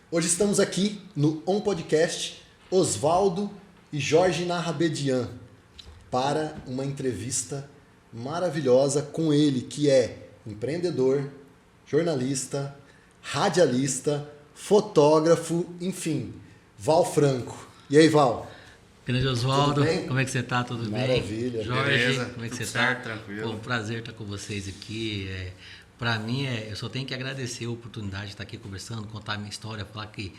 Hoje estamos aqui no On Podcast, Osvaldo e Jorge Narrabedian, para uma entrevista maravilhosa com ele, que é empreendedor, jornalista, radialista, fotógrafo, enfim, Val Franco. E aí, Val? Grande Osvaldo, como é que você tá? Tudo bem? Maravilha. Jorge, beleza, como é que você certo, tá? tranquilo. Pô, um prazer estar com vocês aqui. Para mim, eu só tenho que agradecer a oportunidade de estar aqui conversando, contar a minha história, falar que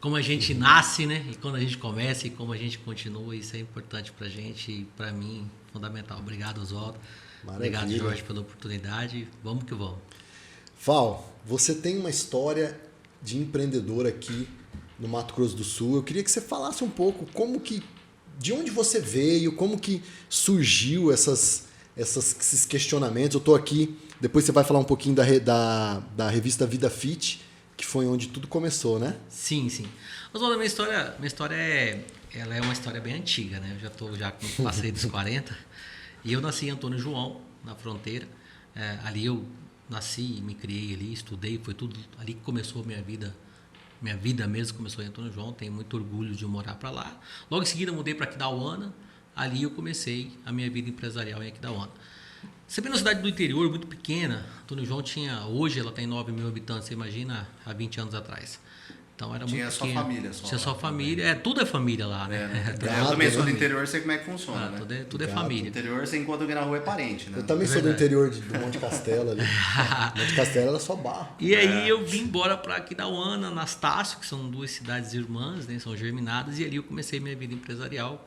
como a gente nasce, né? E quando a gente começa e como a gente continua, isso é importante pra gente e pra mim, fundamental. Obrigado, Osvaldo. Maravilha. Obrigado, Jorge, pela oportunidade. Vamos que vamos. Val, você tem uma história de empreendedor aqui no Mato Grosso do Sul. Eu queria que você falasse um pouco de onde você veio, como que surgiu esses questionamentos. Eu estou aqui, depois você vai falar um pouquinho da revista Vida Fit, que foi onde tudo começou, né? Sim. Osvaldo, minha história ela é uma história bem antiga, né? Eu passei dos 40 e eu nasci em Antônio João, na fronteira. Ali eu nasci, me criei ali, estudei, foi tudo ali que começou a minha vida. Minha vida mesmo começou em Antônio João, tenho muito orgulho de morar para lá. Logo em seguida mudei para Aquidauana, ali eu comecei a minha vida empresarial em Aquidauana. Sempre na cidade do interior, muito pequena, Antônio João hoje ela tem 9 mil habitantes, você imagina, há 20 anos atrás. Então era Tinha muito só pequeno. família. Tinha só família, tudo é família lá, né? Eu também sou do interior, sei como é que funciona, né? Tudo é No família. interior, você encontra alguém na rua, é parente, né? Eu também sou do interior do Monte Castelo ali. Monte Castelo era só barro. E aí eu vim embora para Aquidauana, Anastácio, que são duas cidades irmãs, né? São germinadas, e ali eu comecei minha vida empresarial.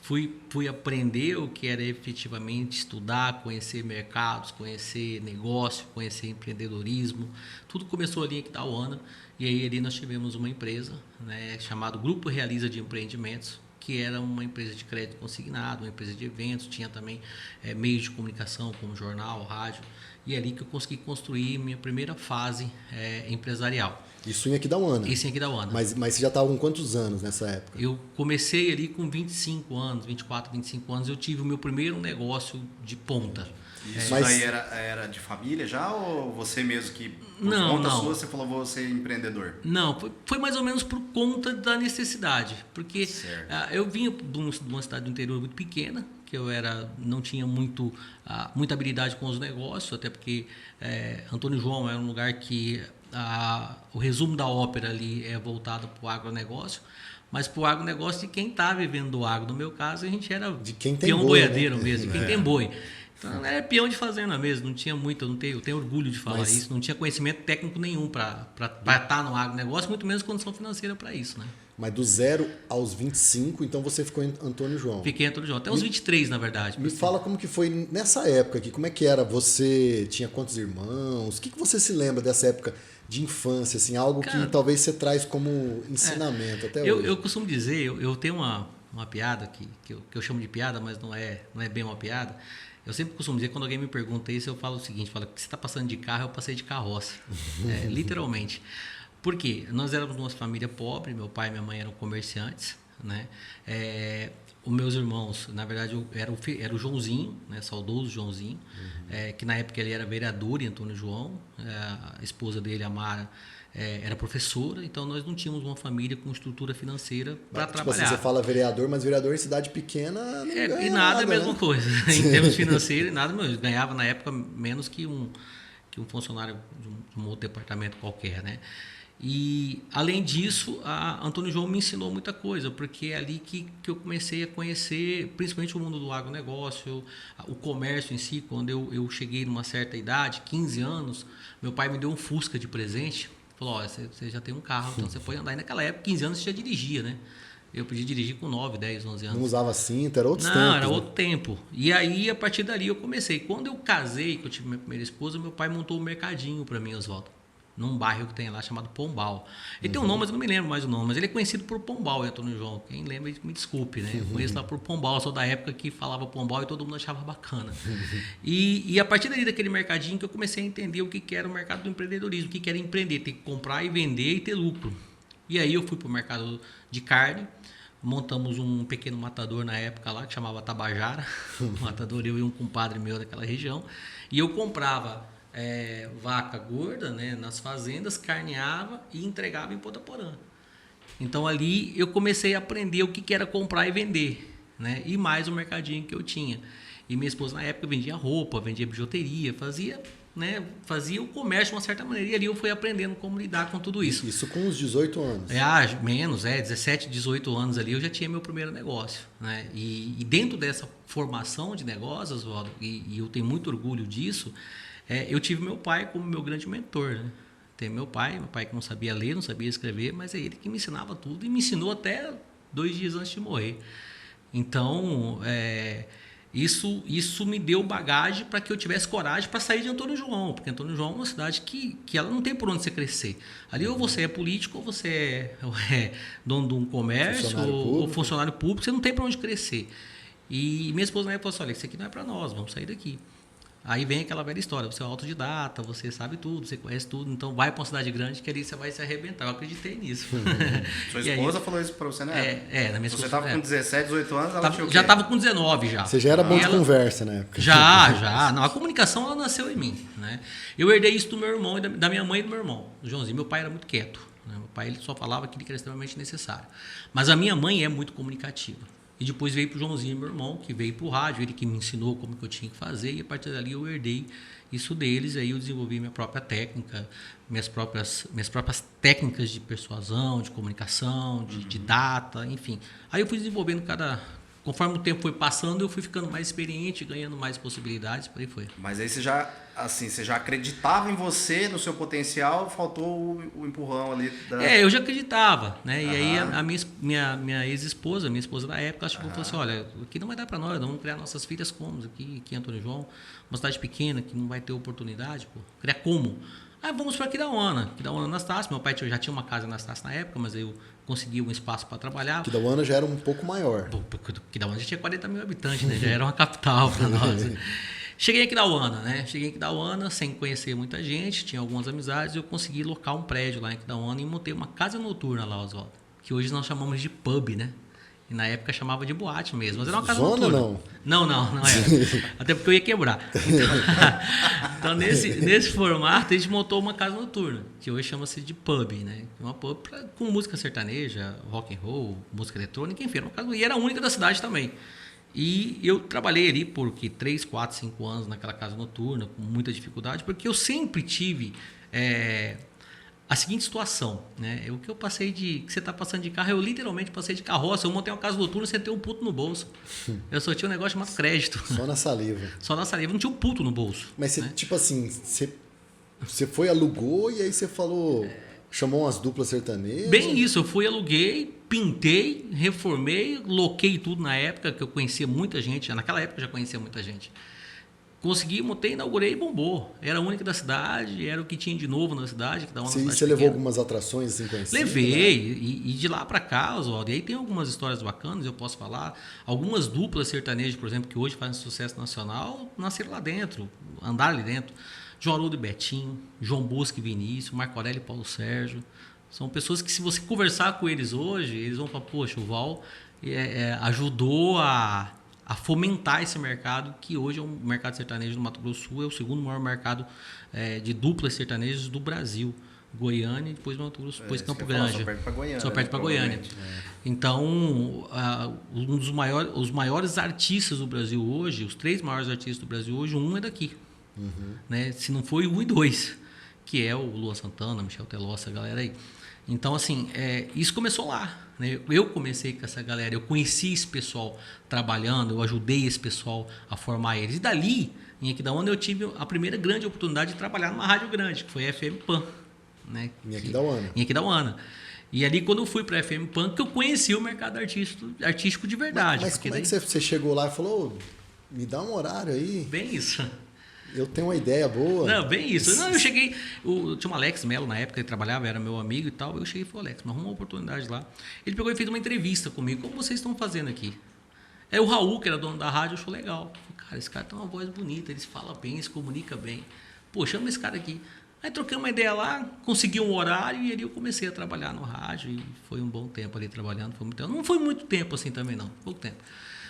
Fui aprender o que era efetivamente estudar, conhecer mercados, conhecer negócio, conhecer empreendedorismo. Tudo começou ali em Aquidauana. E aí ali nós tivemos uma empresa, né, chamada Grupo Realiza de Empreendimentos, que era uma empresa de crédito consignado, uma empresa de eventos, tinha também meios de comunicação como jornal, rádio, e é ali que eu consegui construir minha primeira fase empresarial. Isso em Aquidauana? Isso em Aquidauana. Mas você já estava com quantos anos nessa época? Eu comecei ali com 25 anos, 24, 25 anos, eu tive o meu primeiro negócio de ponta. Isso daí era de família já ou você mesmo que por conta sua você falou vou ser empreendedor? Não, foi mais ou menos por conta da necessidade, porque eu vinha de uma cidade do interior muito pequena, que eu não tinha muita habilidade com os negócios, até porque Antônio João é um lugar que o resumo da ópera ali é voltado para o agronegócio, mas para o agronegócio de quem está vivendo do agro. No meu caso, a gente era de quem tem peão boi, boiadeiro, né? Mesmo, de quem tem boi. Então, era peão de fazenda mesmo, não tinha muito, eu tenho orgulho de falar isso, não tinha conhecimento técnico nenhum para estar no agronegócio, muito menos condição financeira para isso, né? Mas do 0 aos 25, então você ficou em Antônio João? Fiquei em Antônio João, até os 23, na verdade. Me fala como que foi nessa época aqui, como é que era? Você tinha quantos irmãos? O que você se lembra dessa época de infância, assim, algo que talvez você traz como ensinamento até hoje? Eu costumo dizer, eu tenho uma piada que eu chamo de piada, mas não é bem uma piada. Eu sempre costumo dizer, quando alguém me pergunta isso, eu falo o seguinte, você está passando de carro, eu passei de carroça, literalmente. Por quê? Nós éramos uma família pobre, meu pai e minha mãe eram comerciantes, né? Os meus irmãos, na verdade, era o Joãozinho, né? Saudoso Joãozinho, que na época ele era vereador em Antônio João, a esposa dele, a Mara, era professora, então nós não tínhamos uma família com estrutura financeira para trabalhar. Assim, você fala vereador, mas vereador em cidade pequena não ganha e nada é a mesma né? coisa. Em termos financeiros, nada mesmo. Ganhava na época menos que um funcionário de um outro departamento qualquer, né? E, além disso, a Antônio João me ensinou muita coisa, porque é ali que eu comecei a conhecer, principalmente o mundo do agronegócio, o comércio em si. Quando eu cheguei numa certa idade, 15 anos, meu pai me deu um Fusca de presente. Falou, você já tem um carro, então você pode andar. E naquela época, 15 anos, você já dirigia, né? Eu podia dirigir com 9, 10, 11 anos. Não usava cinta, era outros tempos. Não, era né? outro tempo. E aí, a partir dali, eu comecei. Quando eu casei, que eu tive minha primeira esposa, meu pai montou um mercadinho para mim, Osvaldo. Num bairro que tem lá, chamado Pombal. Ele tem um nome, mas eu não me lembro mais o nome. Mas ele é conhecido por Pombal, Antônio João. Quem lembra, me desculpe, né? Eu conheço lá por Pombal. Sou da época que falava Pombal e todo mundo achava bacana. E a partir dali, daquele mercadinho, que eu comecei a entender o que era o mercado do empreendedorismo. O que era empreender, ter que comprar e vender e ter lucro. E aí eu fui para o mercado de carne. Montamos um pequeno matador na época lá, que chamava Tabajara. Um matador, eu e um compadre meu daquela região. E eu comprava vaca gorda, né, nas fazendas, carneava e entregava em Ponta Porã. Então ali eu comecei a aprender o que era comprar e vender, né, e mais o mercadinho que eu tinha. E minha esposa na época vendia roupa, vendia bijuteria, fazia o comércio de uma certa maneira. E ali eu fui aprendendo como lidar com tudo isso. Isso com uns 18 anos. Menos, 17, 18 anos ali eu já tinha meu primeiro negócio, né? E dentro dessa formação de negócios, Oswaldo, e eu tenho muito orgulho disso, eu tive meu pai como meu grande mentor, né? Tem meu pai que não sabia ler, não sabia escrever, mas é ele que me ensinava tudo e me ensinou até 2 dias antes de morrer. Então, isso me deu bagagem para que eu tivesse coragem para sair de Antônio João, porque Antônio João é uma cidade que ela não tem por onde você crescer. Ali ou você é político, ou você é dono de um comércio, ou funcionário público, você não tem por onde crescer. E minha esposa na época falou assim, olha, isso aqui não é para nós, vamos sair daqui. Aí vem aquela velha história, você é autodidata, você sabe tudo, você conhece tudo, então vai para uma cidade grande que ali você vai se arrebentar. Eu acreditei nisso. Sua esposa falou isso para você, né? Na minha esposa. Você estava com 17, 18 anos, ela tinha o quê? Já estava com 19 já. Você já era bom de conversa na época. Já. Não, a comunicação ela nasceu em mim, né? Eu herdei isso do meu irmão, da minha mãe e do meu irmão, do Joãozinho. Meu pai era muito quieto, né? Meu pai ele só falava aquilo que era extremamente necessário. Mas a minha mãe é muito comunicativa. E depois veio para o Joãozinho, meu irmão, que veio para o rádio, ele que me ensinou como que eu tinha que fazer, e a partir dali eu herdei isso deles, aí eu desenvolvi minha própria técnica, minhas próprias técnicas de persuasão, de comunicação, de data, enfim. Aí eu fui desenvolvendo conforme o tempo foi passando, eu fui ficando mais experiente, ganhando mais possibilidades, por aí foi. Mas aí você já acreditava em você, no seu potencial, faltou o empurrão ali eu já acreditava, né? E aí a minha ex-esposa, minha esposa da época, ela falou assim, olha, aqui não vai dar para nós vamos criar nossas filhas como? Aqui em Antônio João, uma cidade pequena que não vai ter oportunidade, criar como? Vamos para Aquidauana Anastácio. Meu pai já tinha uma casa em Anastácio na época, mas eu consegui um espaço para trabalhar. Aquidauana já era um pouco maior. Aquidauana já tinha 40 mil habitantes, né? Já era uma capital para nós. Cheguei em Aquidauana, né? Sem conhecer muita gente, tinha algumas amizades, eu consegui locar um prédio lá em Aquidauana e montei uma casa noturna lá, Oswaldo, que hoje nós chamamos de pub, né? E na época chamava de boate mesmo, mas era uma casa noturna. Não era. Até porque eu ia quebrar. Então nesse formato, a gente montou uma casa noturna, que hoje chama-se de pub, né? Uma pub com música sertaneja, rock and roll, música eletrônica, enfim, era uma casa, e era a única da cidade também. E eu trabalhei ali por 3, 4, 5 anos naquela casa noturna, com muita dificuldade, porque eu sempre tive a seguinte situação, né? O que eu passei que você está passando de carro, eu literalmente passei de carroça, eu montei uma casa noturna sem ter um puto no bolso. Eu só tinha um negócio chamado crédito. Só na saliva. Só na saliva, não tinha um puto no bolso. Mas você, tipo assim, você foi, alugou e aí você falou, chamou umas duplas sertanejas? Bem isso, eu fui, aluguei, pintei, reformei, loquei tudo na época, que eu conhecia muita gente, naquela época eu já conhecia muita gente. Consegui, montei, inaugurei e bombou. Era a única da cidade, era o que tinha de novo na cidade. Que dá uma você levou algumas atrações assim conhecidas? Levei, né? e de lá para cá, Oswaldo, e aí tem algumas histórias bacanas, eu posso falar. Algumas duplas sertanejas, por exemplo, que hoje fazem sucesso nacional, nasceram lá dentro, andaram ali dentro. João Haroldo e Betinho, João Bosco e Vinícius, Marco Aurélio e Paulo Sérgio. São pessoas que, se você conversar com eles hoje, eles vão falar, poxa, o Val ajudou a fomentar esse mercado, que hoje é um mercado sertanejo no Mato Grosso do Sul, é o segundo maior mercado de duplas sertanejas do Brasil. Goiânia e depois Mato Grosso, depois Campo Grande. Só perto para Goiânia. Então, os maiores artistas do Brasil hoje, os 3 maiores artistas do Brasil hoje, um é daqui. Né? Se não foi 1 e 2, que é o Luan Santana, Michel Teló, essa galera aí. Então, assim, isso começou lá. Né? Eu comecei com essa galera, eu conheci esse pessoal trabalhando, eu ajudei esse pessoal a formar eles. E dali, em Aquidauana, eu tive a primeira grande oportunidade de trabalhar numa rádio grande, que foi a FM Pan. Né? Em Aquidauana. Em Aquidauana. E ali, quando eu fui para a FM Pan, que eu conheci o mercado artístico de verdade. Mas como é que você chegou lá e falou, me dá um horário aí? Bem isso. Eu tenho uma ideia boa. Não, bem isso. Não, eu cheguei... Tinha um Alex Melo, na época, ele trabalhava, era meu amigo e tal. Eu cheguei e falei, Alex, mas arruma uma oportunidade lá. Ele pegou e fez uma entrevista comigo. Como vocês estão fazendo aqui? Aí o Raul, que era dono da rádio, achou legal. Falei, cara, esse cara tem uma voz bonita, ele se fala bem, se comunica bem. Pô, chama esse cara aqui. Aí troquei uma ideia lá, consegui um horário e ali eu comecei a trabalhar no rádio. E foi um bom tempo ali trabalhando. Não foi muito tempo assim também, não. Pouco tempo.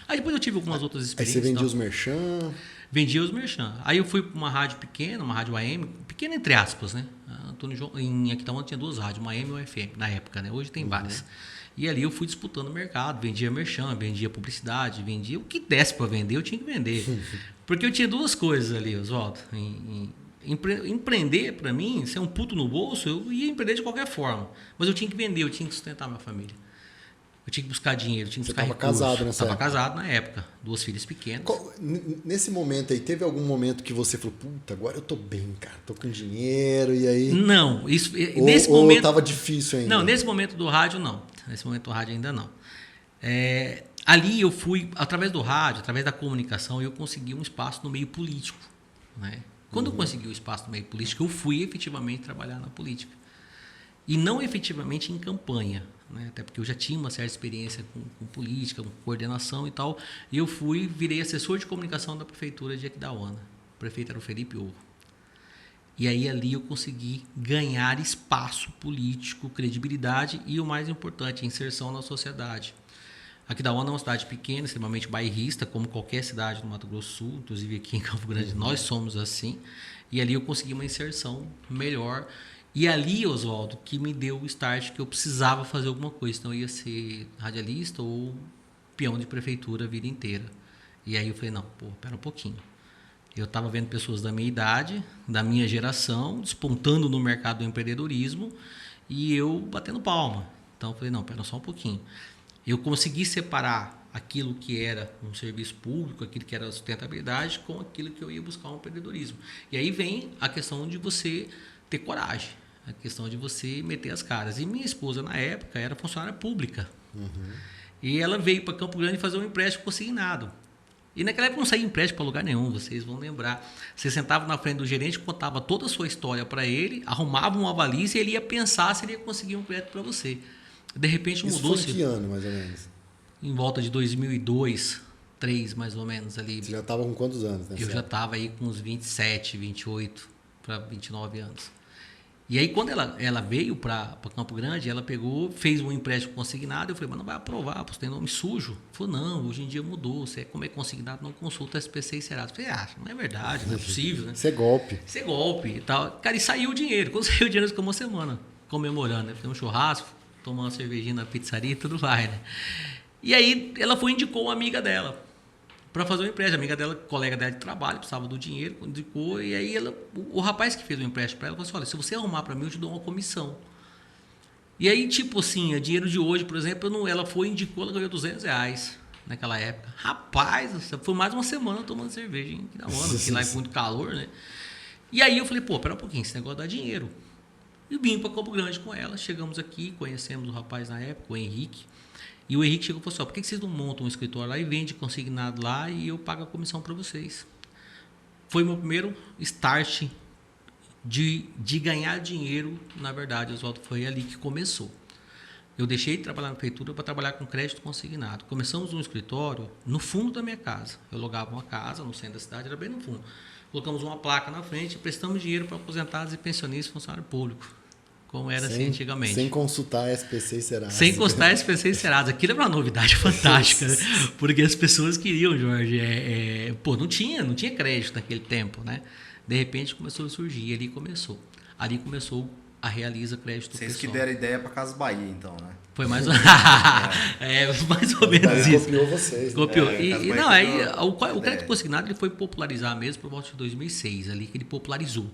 Aí depois eu tive algumas outras Aí experiências. você vendia então, os merchan. vendia os merchan. Aí eu fui para uma rádio pequena, uma rádio AM, pequena entre aspas, né? Antônio João, em Aquidauana tinha 2 rádios, uma AM e uma FM, na época, né? Hoje tem várias. E ali eu fui disputando o mercado, vendia merchan, vendia publicidade, vendia o que desse para vender, eu tinha que vender. Porque eu tinha 2 coisas ali, Oswaldo. Empreender, para mim, ser um puto no bolso, eu ia empreender de qualquer forma. Mas eu tinha que vender, eu tinha que sustentar minha família. Eu tinha que buscar dinheiro, eu tinha que buscar recursos. Você estava casado nessa época? Estava casado na época, 2 filhas pequenas. Nesse momento aí, teve algum momento que você falou, puta, agora eu tô bem, cara, tô com dinheiro, e aí... Não, nesse momento... Ou tava difícil ainda? Não, nesse momento do rádio, não. Nesse momento do rádio ainda não. Ali eu fui, através do rádio, através da comunicação, eu consegui um espaço no meio político. Né? Quando eu consegui o espaço no meio político, eu fui efetivamente trabalhar na política. E não efetivamente em campanha, né? Até porque eu já tinha uma certa experiência com política, com coordenação e tal. E eu virei assessor de comunicação da prefeitura de Aquidauana. O prefeito era o Felipe Ovo. E aí ali eu consegui ganhar espaço político, credibilidade e o mais importante, inserção na sociedade. Aquidauana é uma cidade pequena, extremamente bairrista, como qualquer cidade do Mato Grosso do Sul, inclusive aqui em Campo Grande nós somos assim. E ali eu consegui uma inserção melhor. E ali, Oswaldo, que me deu o start que eu precisava fazer alguma coisa. Então eu ia ser radialista ou peão de prefeitura a vida inteira. E aí eu falei, não, pera um pouquinho. Eu estava vendo pessoas da minha idade, da minha geração, despontando no mercado do empreendedorismo e eu batendo palma. Então eu falei, não, pera só um pouquinho. Eu consegui separar aquilo que era um serviço público, aquilo que era sustentabilidade, com aquilo que eu ia buscar um empreendedorismo. E aí vem a questão de você ter coragem, a questão de você meter as caras. E minha esposa, na época, era funcionária pública. E ela veio para Campo Grande fazer um empréstimo consignado. E naquela época não saía empréstimo para lugar nenhum, vocês vão lembrar. Você sentava na frente do gerente, contava toda a sua história para ele, arrumava uma avaliação e ele ia pensar se ele ia conseguir um crédito para você. De repente mudou. Isso foi em que ano, mais ou menos? Em volta de 2002, 2003, mais ou menos ali. Você já estava com quantos anos? Eu já estava aí com uns 27, 28 para 29 anos. E aí, quando ela veio para Campo Grande, ela pegou, fez um empréstimo consignado. Eu falei, mas não vai aprovar, você tem nome sujo? Falou, não, hoje em dia mudou. Você, como é consignado, não consulta SPC e Serasa. Eu falei, não é verdade, não é possível, né? Isso é golpe. Isso é golpe e tal. Cara, e saiu o dinheiro. Quando saiu o dinheiro, nós ficamos uma semana comemorando, né? Fizemos um churrasco, tomamos uma cervejinha na pizzaria e tudo vai, né? E aí, ela indicou uma amiga dela para fazer um empréstimo. A amiga dela, colega dela de trabalho, precisava do dinheiro, indicou, e aí o rapaz que fez o empréstimo para ela falou assim, olha, se você arrumar para mim, eu te dou uma comissão. E aí, tipo assim, dinheiro de hoje, por exemplo, ela indicou, ela ganhou R$200 naquela época. Rapaz, foi mais uma semana tomando cerveja, hein? Que da hora, porque lá é muito calor, né? E aí eu falei, pera um pouquinho, esse negócio dá dinheiro. E vim para Campo Grande com ela, chegamos aqui, conhecemos o rapaz na época, o Henrique. E o Henrique chegou e falou assim, por que vocês não montam um escritório lá e vende consignado lá e eu pago a comissão para vocês? Foi meu primeiro start de ganhar dinheiro, na verdade, Oswaldo, foi ali que começou. Eu deixei de trabalhar na prefeitura para trabalhar com crédito consignado. Começamos um escritório no fundo da minha casa. Eu alugava uma casa no centro da cidade, era bem no fundo. Colocamos uma placa na frente e prestamos dinheiro para aposentados e pensionistas e funcionário público. Como era assim antigamente. Sem consultar SPC e Serasa. Sem consultar SPC e Serasa. Aquilo era uma novidade fantástica, né? Porque as pessoas queriam, Jorge. Não tinha crédito naquele tempo, né? De repente começou a surgir, e ali começou a Realiza Crédito Vocês Pessoal. que deram ideia para Casa Bahia, então, né? Foi mais ou mais ou menos isso. Copiou vocês. Copiou. O crédito consignado ele foi popularizar mesmo por volta de 2006, ali que ele popularizou.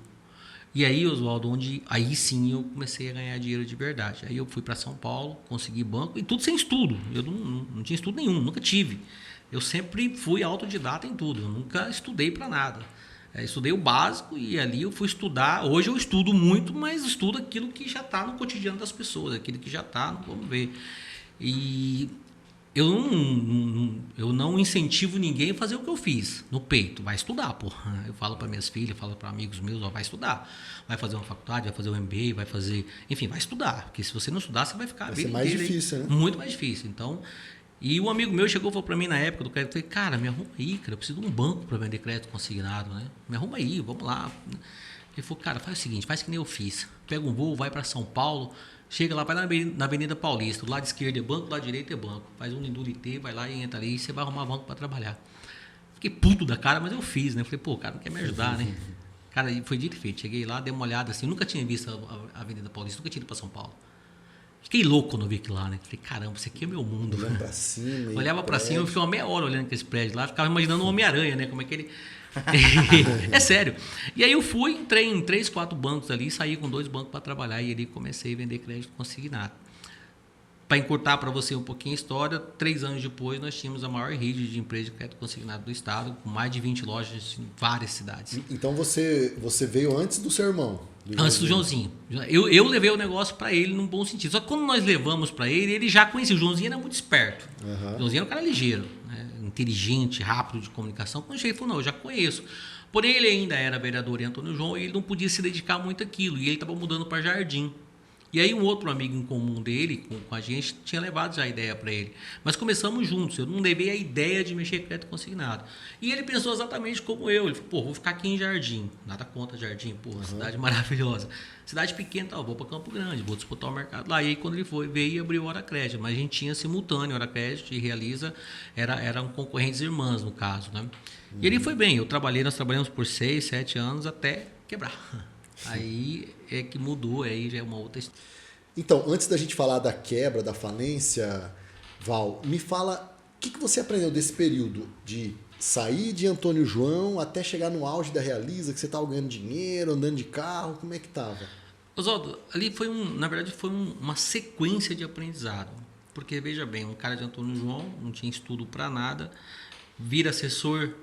E aí, Oswaldo, aí sim eu comecei a ganhar dinheiro de verdade. Aí eu fui para São Paulo, consegui banco, e tudo sem estudo. Eu não tinha estudo nenhum, nunca tive. Eu sempre fui autodidata em tudo, eu nunca estudei para nada. Estudei o básico e ali eu fui estudar. Hoje eu estudo muito, mas estudo aquilo que já está no cotidiano das pessoas, aquilo que já está no vamos ver. E eu não incentivo ninguém a fazer o que eu fiz no peito. Vai estudar, porra. Eu falo para minhas filhas, falo para amigos meus, vai estudar. Vai fazer uma faculdade, vai fazer um MBA, vai fazer... Enfim, vai estudar. Porque se você não estudar, você vai ficar... Vai ser mais difícil, né? Muito mais difícil. Então... E um amigo meu chegou e falou para mim na época do crédito, eu falei, cara, me arruma aí, cara, eu preciso de um banco para vender crédito consignado, né? Me arruma aí, vamos lá. Ele falou, cara, faz o seguinte, faz que nem eu fiz. Pega um voo, vai para São Paulo, Chega lá, vai na Avenida Paulista, do lado esquerdo é banco, do lado direito é banco. Faz um Indulité, vai lá e entra ali e você vai arrumar banco para trabalhar. Fiquei puto da cara, mas eu fiz, né? Falei, pô, o cara não quer me ajudar, né? Cara, foi dito e feito. Cheguei lá, dei uma olhada assim, eu nunca tinha visto a Avenida Paulista, nunca tinha ido para São Paulo. Fiquei louco quando eu vi aquilo lá, né? Falei, caramba, isso aqui é meu mundo. Olhando pra cima. Olhava pra cima, eu fiquei uma meia hora olhando aqueles prédios lá, ficava imaginando um Homem-Aranha, né? Como é que ele... É sério. E aí eu fui, entrei em 3, 4 bancos ali, saí com 2 bancos para trabalhar e ali comecei a vender crédito consignado. Para encurtar para você um pouquinho a história, 3 anos depois nós tínhamos a maior rede de empresas de crédito consignado do estado, com mais de 20 lojas em várias cidades. Então você veio antes do seu irmão? Antes do Joãozinho. Eu levei o negócio para ele num bom sentido. Só que quando nós levamos para ele, ele já conhecia. O Joãozinho era muito esperto. Uhum. O Joãozinho era um cara ligeiro, né? Inteligente, rápido de comunicação. Quando eu cheguei, ele falou, não, eu já conheço. Porém, ele ainda era vereador em Antônio João e ele não podia se dedicar muito àquilo. E ele estava mudando para Jardim. E aí um outro amigo em comum dele, com a gente, tinha levado já a ideia para ele. Mas começamos juntos, eu não levei a ideia de mexer com crédito consignado. E ele pensou exatamente como eu, ele falou, pô, vou ficar aqui em Jardim, nada contra Jardim, pô, cidade maravilhosa. Cidade pequena, vou para Campo Grande, vou disputar o mercado lá. E aí quando ele foi, veio e abriu Hora Crédito, mas a gente tinha simultâneo Hora Crédito e Realiza, eram concorrentes irmãs no caso, né? E ele foi bem, nós trabalhamos por 6, 7 anos até quebrar. Aí é que mudou, aí já é uma outra história. Então, antes da gente falar da quebra, da falência, Val, me fala o que você aprendeu desse período de sair de Antônio João até chegar no auge da Realiza, que você estava ganhando dinheiro, andando de carro, como é que estava? Oswaldo, ali foi na verdade foi uma sequência de aprendizado. Porque, veja bem, um cara de Antônio João, não tinha estudo para nada, vira assessor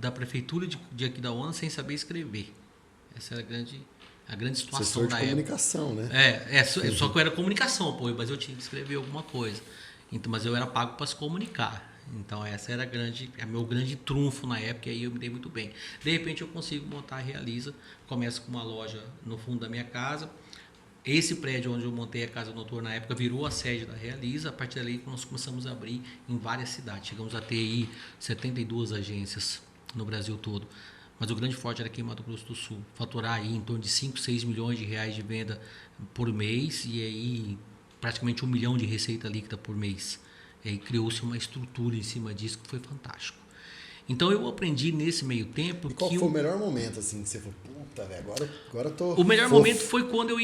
da prefeitura de Aquidauana sem saber escrever. Essa era a grande situação assessor da de comunicação, época. Né? Só que eu era comunicação, pô, mas eu tinha que escrever alguma coisa. Então, mas eu era pago para se comunicar. Então, essa era meu grande trunfo na época, e aí eu me dei muito bem. De repente, eu consigo montar a Realiza, começo com uma loja no fundo da minha casa. Esse prédio onde eu montei a Casa Noturna na época virou a sede da Realiza. A partir dali, nós começamos a abrir em várias cidades. Chegamos a ter aí 72 agências no Brasil todo. Mas o grande forte era aqui em Mato Grosso do Sul. Faturar aí em torno de 5, 6 milhões de reais de venda por mês e aí praticamente 1 milhão de receita líquida por mês. E aí criou-se uma estrutura em cima disso que foi fantástico. Então eu aprendi nesse meio tempo e qual foi o melhor momento assim que você falou, puta, velho, agora eu tô... O melhor momento foi quando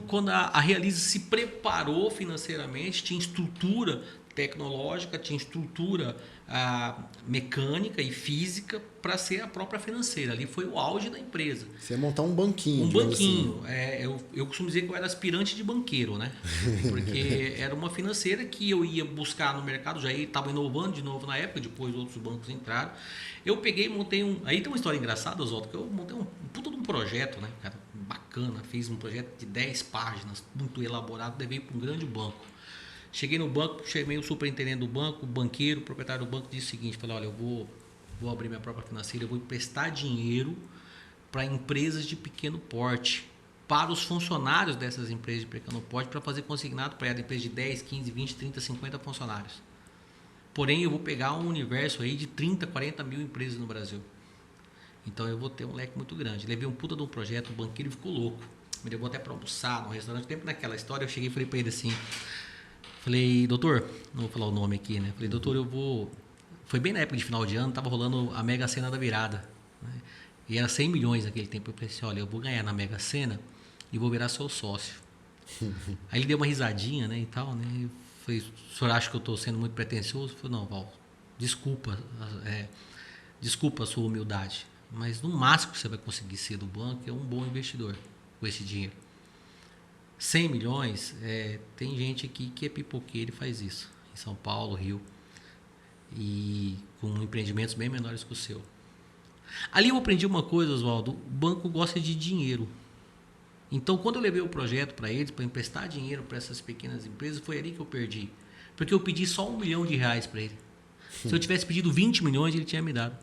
quando a Realiza se preparou financeiramente, tinha estrutura tecnológica, tinha estrutura mecânica e física para ser a própria financeira. Ali foi o auge da empresa. Você ia montar um banquinho. Um banquinho. Assim. Eu costumo dizer que eu era aspirante de banqueiro, né? Porque era uma financeira que eu ia buscar no mercado, já estava inovando de novo na época, depois outros bancos entraram. Eu peguei e montei Aí tem uma história engraçada, Oswaldo, que eu montei um puta de um projeto, né, cara? Bacana. Fiz um projeto de 10 páginas, muito elaborado, levei para um grande banco. Cheguei no banco, chamei o superintendente do banco, o banqueiro, o proprietário do banco, disse o seguinte, falei, olha, eu vou abrir minha própria financeira, eu vou emprestar dinheiro para empresas de pequeno porte, para os funcionários dessas empresas de pequeno porte, para fazer consignado para ela, empresa de 10, 15, 20, 30, 50 funcionários. Porém, eu vou pegar um universo aí de 30, 40 mil empresas no Brasil. Então, eu vou ter um leque muito grande. Levei um puta de um projeto, o banqueiro ficou louco. Me levou até para almoçar no restaurante. Tempo naquela história, eu cheguei e falei para ele assim... Falei, doutor, não vou falar o nome aqui, né? Falei, doutor, Foi bem na época de final de ano, tava rolando a Mega Sena da virada. Né? E era 100 milhões naquele tempo. Eu falei assim, olha, eu vou ganhar na Mega Sena e vou virar seu sócio. Aí ele deu uma risadinha, né, e tal, né? Eu falei, o senhor acha que eu estou sendo muito pretensioso? Eu falei, não, Val, desculpa a sua humildade. Mas no máximo que você vai conseguir ser do banco é um bom investidor com esse dinheiro. 100 milhões, tem gente aqui que é pipoqueiro e faz isso. Em São Paulo, Rio. E com empreendimentos bem menores que o seu. Ali eu aprendi uma coisa, Oswaldo. O banco gosta de dinheiro. Então, quando eu levei o projeto para eles, para emprestar dinheiro para essas pequenas empresas, foi ali que eu perdi. Porque eu pedi só 1 milhão de reais para ele. Se eu tivesse pedido 20 milhões, ele tinha me dado.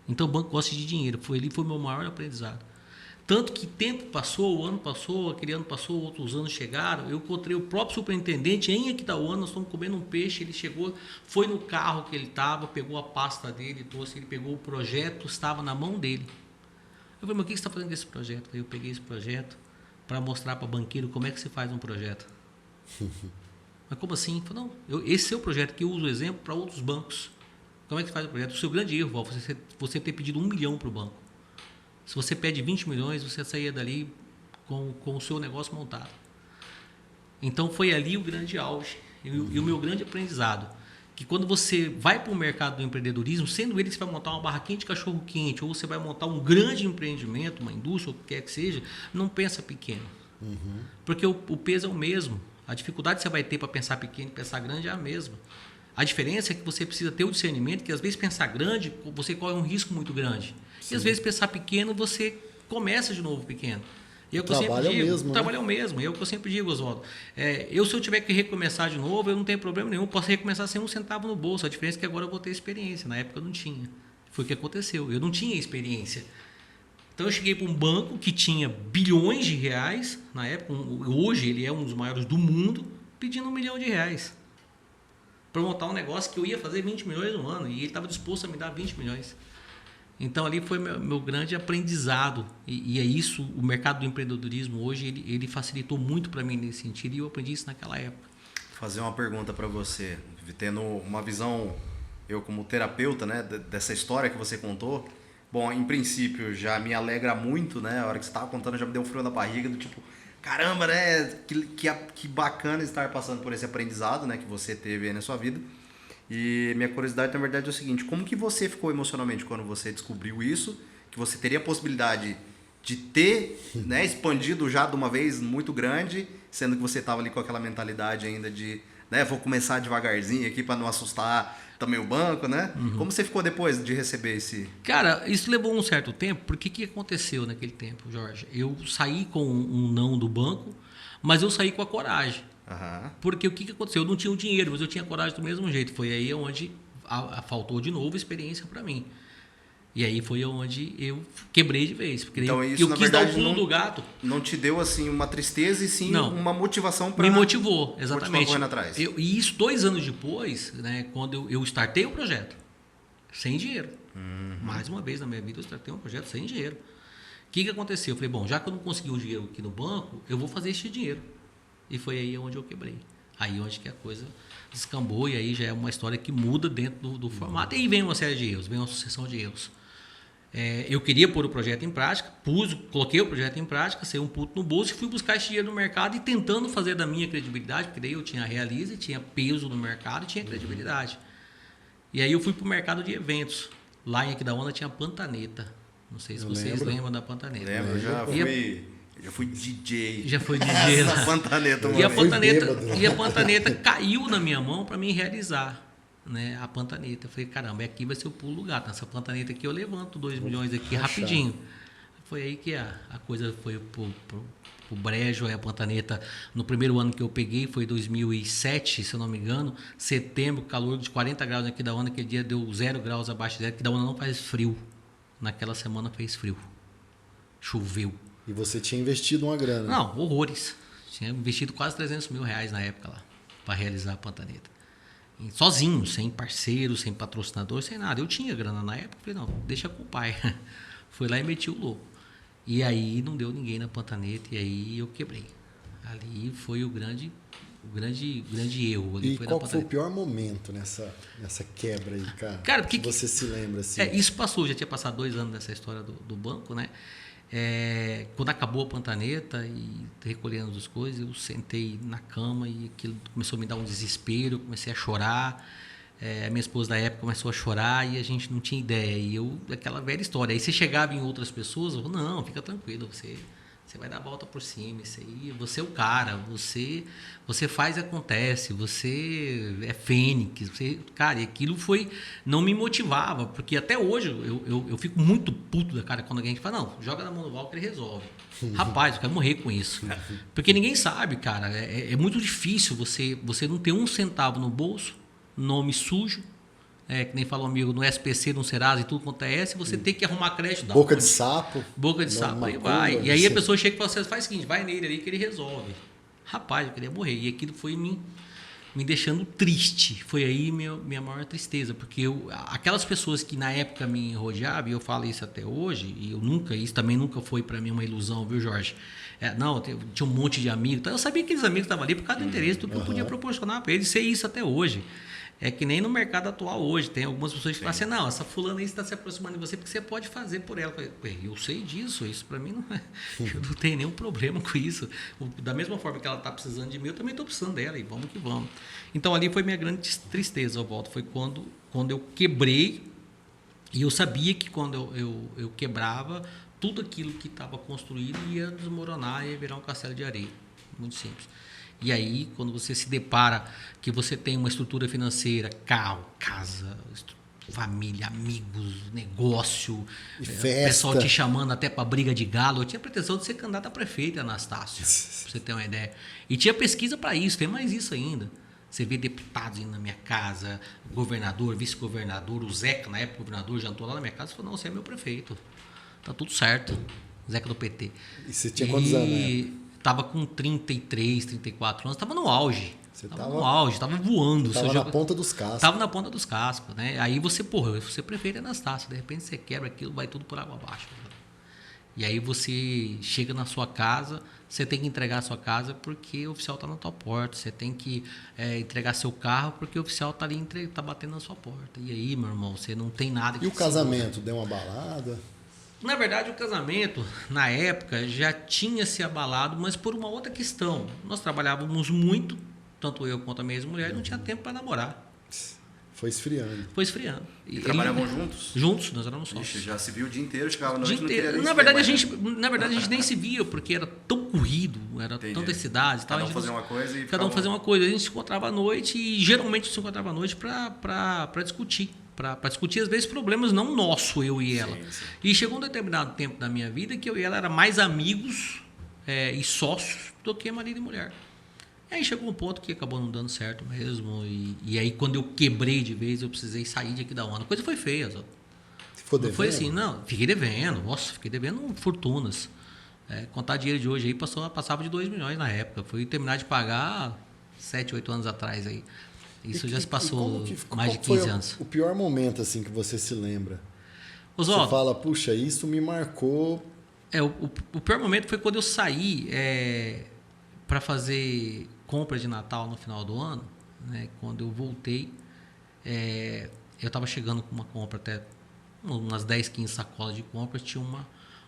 Então, o banco gosta de dinheiro. Ali foi o meu maior aprendizado. Tanto que tempo passou, o ano passou, aquele ano passou, outros anos chegaram. Eu encontrei o próprio superintendente em Aquidauana, nós estamos comendo um peixe. Ele chegou, foi no carro que ele estava, pegou a pasta dele, trouxe, ele pegou o projeto, estava na mão dele. Eu falei, mas o que você está fazendo com esse projeto? Eu peguei esse projeto para mostrar para banqueiro como é que se faz um projeto. Mas como assim? Eu falei, não, esse é o projeto que eu uso o exemplo para outros bancos. Como é que se faz o projeto? O seu grande erro, Val, você ter pedido 1 milhão para o banco. Se você pede 20 milhões, você saía dali com o seu negócio montado. Então foi ali o grande auge e o meu grande aprendizado. Que quando você vai para o mercado do empreendedorismo, sendo ele que você vai montar uma barraquinha de cachorro-quente ou você vai montar um grande empreendimento, uma indústria, ou o que quer que seja, não pensa pequeno. Porque o peso é o mesmo. A dificuldade que você vai ter para pensar pequeno e pensar grande é a mesma. A diferença é que você precisa ter o discernimento que às vezes pensar grande, você corre um risco muito grande. Sim. E às vezes pensar pequeno, você começa de novo pequeno. E é o que eu sempre digo, o trabalho é o mesmo. É o que eu sempre digo, Oswaldo. Se eu tiver que recomeçar de novo, eu não tenho problema nenhum. Posso recomeçar sem 1 centavo no bolso. A diferença é que agora eu vou ter experiência. Na época eu não tinha. Foi o que aconteceu. Eu não tinha experiência. Então eu cheguei para um banco que tinha bilhões de reais. Na época, hoje ele é um dos maiores do mundo, pedindo R$1 milhão para montar um negócio que eu ia fazer 20 milhões no ano. E ele estava disposto a me dar 20 milhões. Então ali foi meu grande aprendizado e é isso, o mercado do empreendedorismo hoje ele facilitou muito para mim nesse sentido e eu aprendi isso naquela época. Vou fazer uma pergunta para você, tendo uma visão, eu como terapeuta, né, dessa história que você contou. Bom, em princípio já me alegra muito, né, a hora que você estava contando já me deu um frio na barriga do tipo, caramba, né, que bacana estar passando por esse aprendizado, né, que você teve aí na sua vida. E minha curiosidade, na verdade, é o seguinte, como que você ficou emocionalmente quando você descobriu isso, que você teria a possibilidade de ter, né, expandido já de uma vez muito grande, sendo que você estava ali com aquela mentalidade ainda de, né, vou começar devagarzinho aqui para não assustar também o banco, né? Como você ficou depois de receber esse... Cara, isso levou um certo tempo, porque o que aconteceu naquele tempo, Jorge? Eu saí com um não do banco, mas eu saí com a coragem. Porque o que aconteceu? Eu não tinha o dinheiro, mas eu tinha coragem do mesmo jeito. Foi aí onde faltou de novo experiência para mim. E aí foi onde eu quebrei de vez. Porque então, isso, eu na quis verdade, dar o pulo do gato. Não te deu assim uma tristeza e sim uma motivação para... Me motivou, exatamente. Correndo atrás. E isso 2 anos depois, né, quando eu startei o projeto, sem dinheiro. Mais uma vez na minha vida eu startei um projeto sem dinheiro. O que aconteceu? Eu falei, bom, já que eu não consegui o dinheiro aqui no banco, eu vou fazer esse dinheiro. E foi aí onde eu quebrei. Aí onde que a coisa descambou e aí já é uma história que muda dentro do formato. E aí vem uma série de erros, vem uma sucessão de erros. Eu queria pôr o projeto em prática, coloquei o projeto em prática, saí um puto no bolso e fui buscar esse dinheiro no mercado e tentando fazer da minha credibilidade, porque daí eu tinha Realize, tinha peso no mercado e tinha credibilidade. E aí eu fui para o mercado de eventos. Lá em Aquidauana tinha a Pantaneta. Não sei se vocês lembram da Pantaneta. Lembro, eu já fui DJ. Já foi DJ lá. Pantaneta, e a Pantaneta caiu na minha mão para mim realizar, né, a Pantaneta. Eu falei, caramba, aqui vai ser o pulo do gato. Essa Pantaneta aqui eu levanto 2 milhões aqui rapidinho. Foi aí que a coisa foi pro brejo. Aí a Pantaneta, no primeiro ano que eu peguei, foi 2007, se eu não me engano, setembro, calor de 40 graus aqui da Aquidauana, aquele dia deu 0 graus abaixo de zero, Aquidauana não faz frio. Naquela semana fez frio. Choveu. E você tinha investido uma grana? Não, horrores. Tinha investido quase R$300 mil na época lá, para realizar a Pantaneta. E sozinho, sem parceiro, sem patrocinador, sem nada. Eu tinha grana na época, falei, não, deixa com o pai. Fui lá e meti o louco. E aí não deu ninguém na Pantaneta e aí eu quebrei. Ali foi o grande erro. Ali e qual foi o pior momento nessa quebra aí, cara? Cara, porque você se lembra assim? Isso passou, já tinha passado 2 anos dessa história do banco, né? Quando acabou a Pantaneta e recolhendo as coisas, eu sentei na cama e aquilo começou a me dar um desespero, eu comecei a chorar. A minha esposa da época começou a chorar e a gente não tinha ideia. E aquela velha história. Aí você chegava em outras pessoas, eu falava, não, fica tranquilo, você vai dar a volta por cima, isso aí, você é o cara, você faz e acontece, você é fênix, cara, e aquilo não me motivava, porque até hoje eu fico muito puto da cara quando alguém fala, não, joga na mão do Val que ele resolve. Rapaz, eu quero morrer com isso. Porque ninguém sabe, cara, é muito difícil você não ter 1 centavo no bolso, nome sujo, que nem fala um amigo, no SPC, no Serasa e tudo quanto é esse, você tem que arrumar crédito. Boca de sapo. Boca de sapo, aí vai. E aí a pessoa chega e fala, você faz o seguinte, vai nele ali que ele resolve. Rapaz, eu queria morrer. E aquilo foi me me deixando triste. Foi aí minha maior tristeza, porque aquelas pessoas que na época me rodeavam, e eu falo isso até hoje, e isso também nunca foi para mim uma ilusão, viu, Jorge? Não, tinha um monte de amigos, então eu sabia que aqueles amigos estavam ali por causa do interesse do que eu podia proporcionar para eles, ser isso até hoje. É que nem no mercado atual hoje, tem algumas pessoas que falam assim, não, essa fulana aí está se aproximando de você porque você pode fazer por ela. Eu sei disso, isso para mim não é, eu não tenho nenhum problema com isso. Da mesma forma que ela está precisando de mim, eu também estou precisando dela e vamos que vamos. Então ali foi minha grande tristeza, Oswaldo, foi quando eu quebrei e eu sabia que quando eu quebrava, tudo aquilo que estava construído ia desmoronar e ia virar um castelo de areia. Muito simples. E aí, quando você se depara que você tem uma estrutura financeira, carro, casa, família, amigos, negócio, pessoal te chamando até para briga de galo. Eu tinha pretensão de ser candidato a prefeito, Anastácio, para você ter uma ideia. E tinha pesquisa para isso, tem mais isso ainda. Você vê deputados indo na minha casa, governador, vice-governador, o Zeca, na época, governador, jantou lá na minha casa e falou, não, você é meu prefeito. Tá tudo certo. Zeca do PT. E você tinha quantos anos, né? Tava com 33, 34 anos, tava no auge. Você tava no auge, tava voando. Tava na ponta dos cascos. Tava na ponta dos cascos, né? Aí você prefere Anastácio, de repente você quebra aquilo, vai tudo por água abaixo. E aí você chega na sua casa, você tem que entregar a sua casa porque o oficial tá na tua porta, você tem que entregar seu carro porque o oficial tá ali, tá batendo na sua porta. E aí, meu irmão, você não tem nada que E o casamento, deu uma balada? Na verdade, o casamento, na época, já tinha se abalado, mas por uma outra questão. Nós trabalhávamos muito, tanto eu quanto a minha ex-mulher, e não tinha tempo para namorar. Foi esfriando. Foi esfriando. E trabalhavam juntos? Juntos, nós éramos sócios. Ixi, já se viu o dia inteiro, chegava à noite, não queria nem na verdade, a gente nem se via, porque era tão corrido, era tantas cidades. Cada um fazia uma coisa e cada um fazia uma coisa. A gente se encontrava à noite e geralmente se encontrava à noite para discutir. Para discutir, às vezes, problemas não nossos, eu e ela. Sim. E chegou um determinado tempo da minha vida que eu e ela era mais amigos e sócios do que marido e mulher. E aí chegou um ponto que acabou não dando certo mesmo. E aí, quando eu quebrei de vez, eu precisei sair de aqui da onda. A coisa foi feia, Zó. Ficou devendo? Não foi assim, não. Fiquei devendo. Nossa, fiquei devendo fortunas. Contar dinheiro de hoje aí passava de 2 milhões na época. Fui terminar de pagar 7, 8 anos atrás aí. Isso já se passou mais de 15 anos. O pior momento assim que você se lembra? Oswaldo, você fala, puxa, isso me marcou. O pior momento foi quando eu saí para fazer compra de Natal no final do ano. Né? Quando eu voltei, eu estava chegando com uma compra, até umas 10, 15 sacolas de compras. Tinha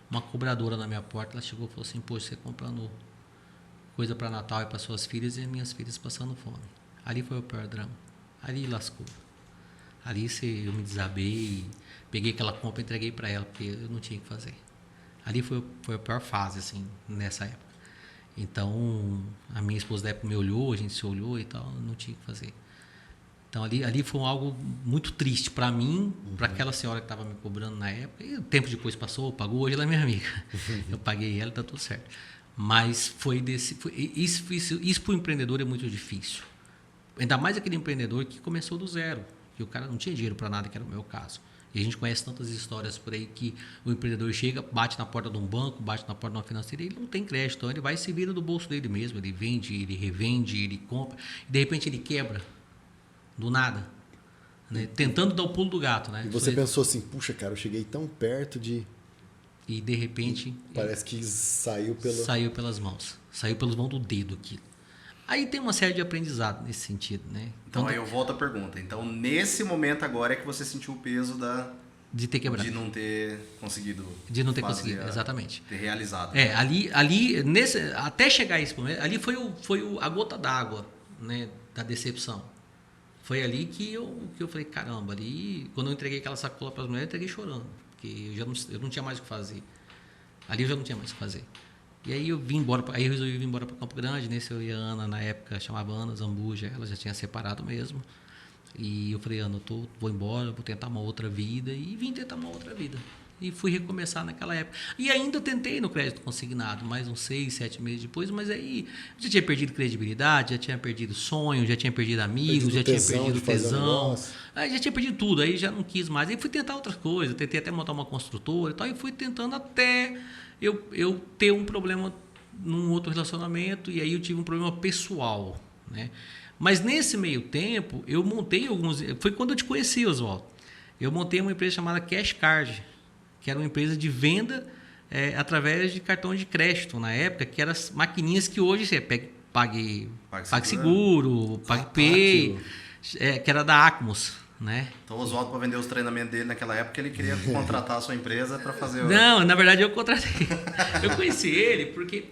uma cobradora na minha porta. Ela chegou e falou assim, poxa, você comprando coisa para Natal e para suas filhas e minhas filhas passando fome. Ali foi o pior drama. Ali lascou. Ali eu me desabei, peguei aquela compra e entreguei para ela, porque eu não tinha o que fazer. Ali foi a pior fase, assim, nessa época. Então, a minha esposa da época me olhou, a gente se olhou e tal, não tinha o que fazer. Então, ali foi algo muito triste para mim, para aquela senhora que estava me cobrando na época. E o tempo depois passou, pagou, hoje ela é minha amiga. Eu paguei ela e tá tudo certo. Mas isso para o empreendedor é muito difícil. Ainda mais aquele empreendedor que começou do zero, que o cara não tinha dinheiro para nada, que era o meu caso. E a gente conhece tantas histórias por aí que o empreendedor chega, bate na porta de um banco, bate na porta de uma financeira e ele não tem crédito. Então ele vai e se vira do bolso dele mesmo. Ele vende, ele revende, ele compra. E de repente ele quebra do nada, né? Tentando dar o pulo do gato. Né? E você pensou assim, puxa, cara, eu cheguei tão perto de... E de repente... Parece que saiu pelas mãos. Saiu pelas mãos do dedo aquilo. Aí tem uma série de aprendizado nesse sentido, né? Então aí eu volto à pergunta. Então, nesse momento agora é que você sentiu o peso de ter quebrado. De não ter conseguido. De não ter conseguido, exatamente. Ter realizado. Até chegar a esse momento, ali foi a gota d'água, né, da decepção. Foi ali que eu falei, caramba, ali, quando eu entreguei aquela sacola para as mulheres, eu entreguei chorando, porque eu não tinha mais o que fazer. Ali eu já não tinha mais o que fazer. E aí eu resolvi vir embora para Campo Grande, nesse eu e a Ana, na época, chamava Ana Zambuja, ela já tinha separado mesmo. E eu falei, Ana, vou embora, vou tentar uma outra vida. E vim tentar uma outra vida. E fui recomeçar naquela época. E ainda tentei no crédito consignado, mais uns 6, 7 meses depois, mas aí já tinha perdido credibilidade, já tinha perdido sonho, já tinha perdido amigos, já tinha perdido tesão. Aí já tinha perdido tudo, aí já não quis mais. Aí fui tentar outras coisas, tentei até montar uma construtora e tal, e fui tentando até eu ter um problema num outro relacionamento, e aí eu tive um problema pessoal, né? Mas nesse meio tempo, eu montei alguns... Foi quando eu te conheci, Oswaldo. Eu montei uma empresa chamada Cash Card, que era uma empresa de venda através de cartão de crédito na época, que eram as maquininhas que hoje você PagSeguro, PagPay, que era da Acmos, né? Então o Oswaldo, para vender os treinamentos dele naquela época, ele queria contratar a sua empresa para fazer... Não, na verdade eu contratei. Eu conheci ele porque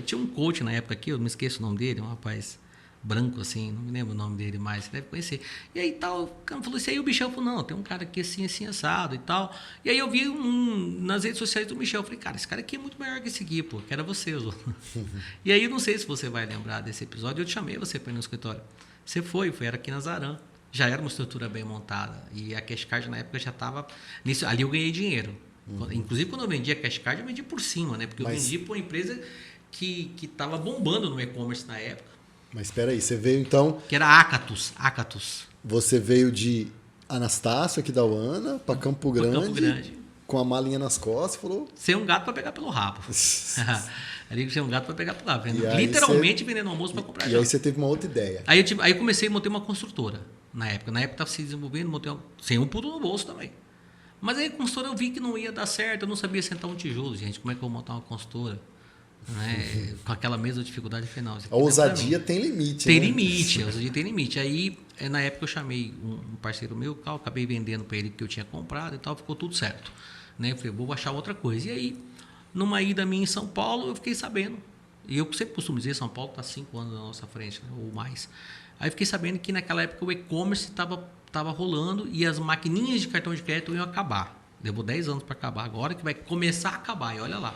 tinha um coach na época aqui, eu não esqueço o nome dele, um rapaz branco assim, não me lembro o nome dele mais, você deve conhecer. E aí tal, o cara falou isso aí, o Michel falou, não, tem um cara aqui assim, assim, assado e tal. E aí eu vi nas redes sociais do Michel, eu falei, cara, esse cara aqui é muito melhor que esse aqui, pô, que era você, Oswaldo. E aí eu não sei se você vai lembrar desse episódio, eu te chamei você para ir no escritório. Você foi era aqui na Zaran. Já era uma estrutura bem montada. E a Cash Card na época já estava... Ali eu ganhei dinheiro. Inclusive, quando eu vendia a Cash Card, eu vendi por cima, né? Porque eu vendi para uma empresa que estava bombando no e-commerce na época. Mas espera aí, você veio então... Que era Acatus. Você veio de Anastácio, aqui da UANA, para Campo Grande, com a malinha nas costas, falou... Ser um gato para pegar pelo rabo. Ali ser um gato para pegar pelo rabo. Vendendo almoço para comprar. E aí você teve uma outra ideia. Aí eu comecei a montar uma construtora. Na época estava se desenvolvendo, sem um pulo no bolso também. Mas aí a consultora eu vi que não ia dar certo, eu não sabia sentar um tijolo, gente. Como é que eu vou montar uma consultora? Né? Com aquela mesma dificuldade final. A ousadia tem limite. Tem limite, a ousadia tem limite. Aí, na época, eu chamei um parceiro meu, acabei vendendo para ele que eu tinha comprado e tal, ficou tudo certo. Né? Eu falei, vou achar outra coisa. E aí, numa ida minha em São Paulo, eu fiquei sabendo. E eu sempre costumo dizer, São Paulo está 5 anos na nossa frente, né? Ou mais. Aí fiquei sabendo que naquela época o e-commerce estava rolando e as maquininhas de cartão de crédito iam acabar. Levou 10 anos para acabar, agora que vai começar a acabar, e olha lá.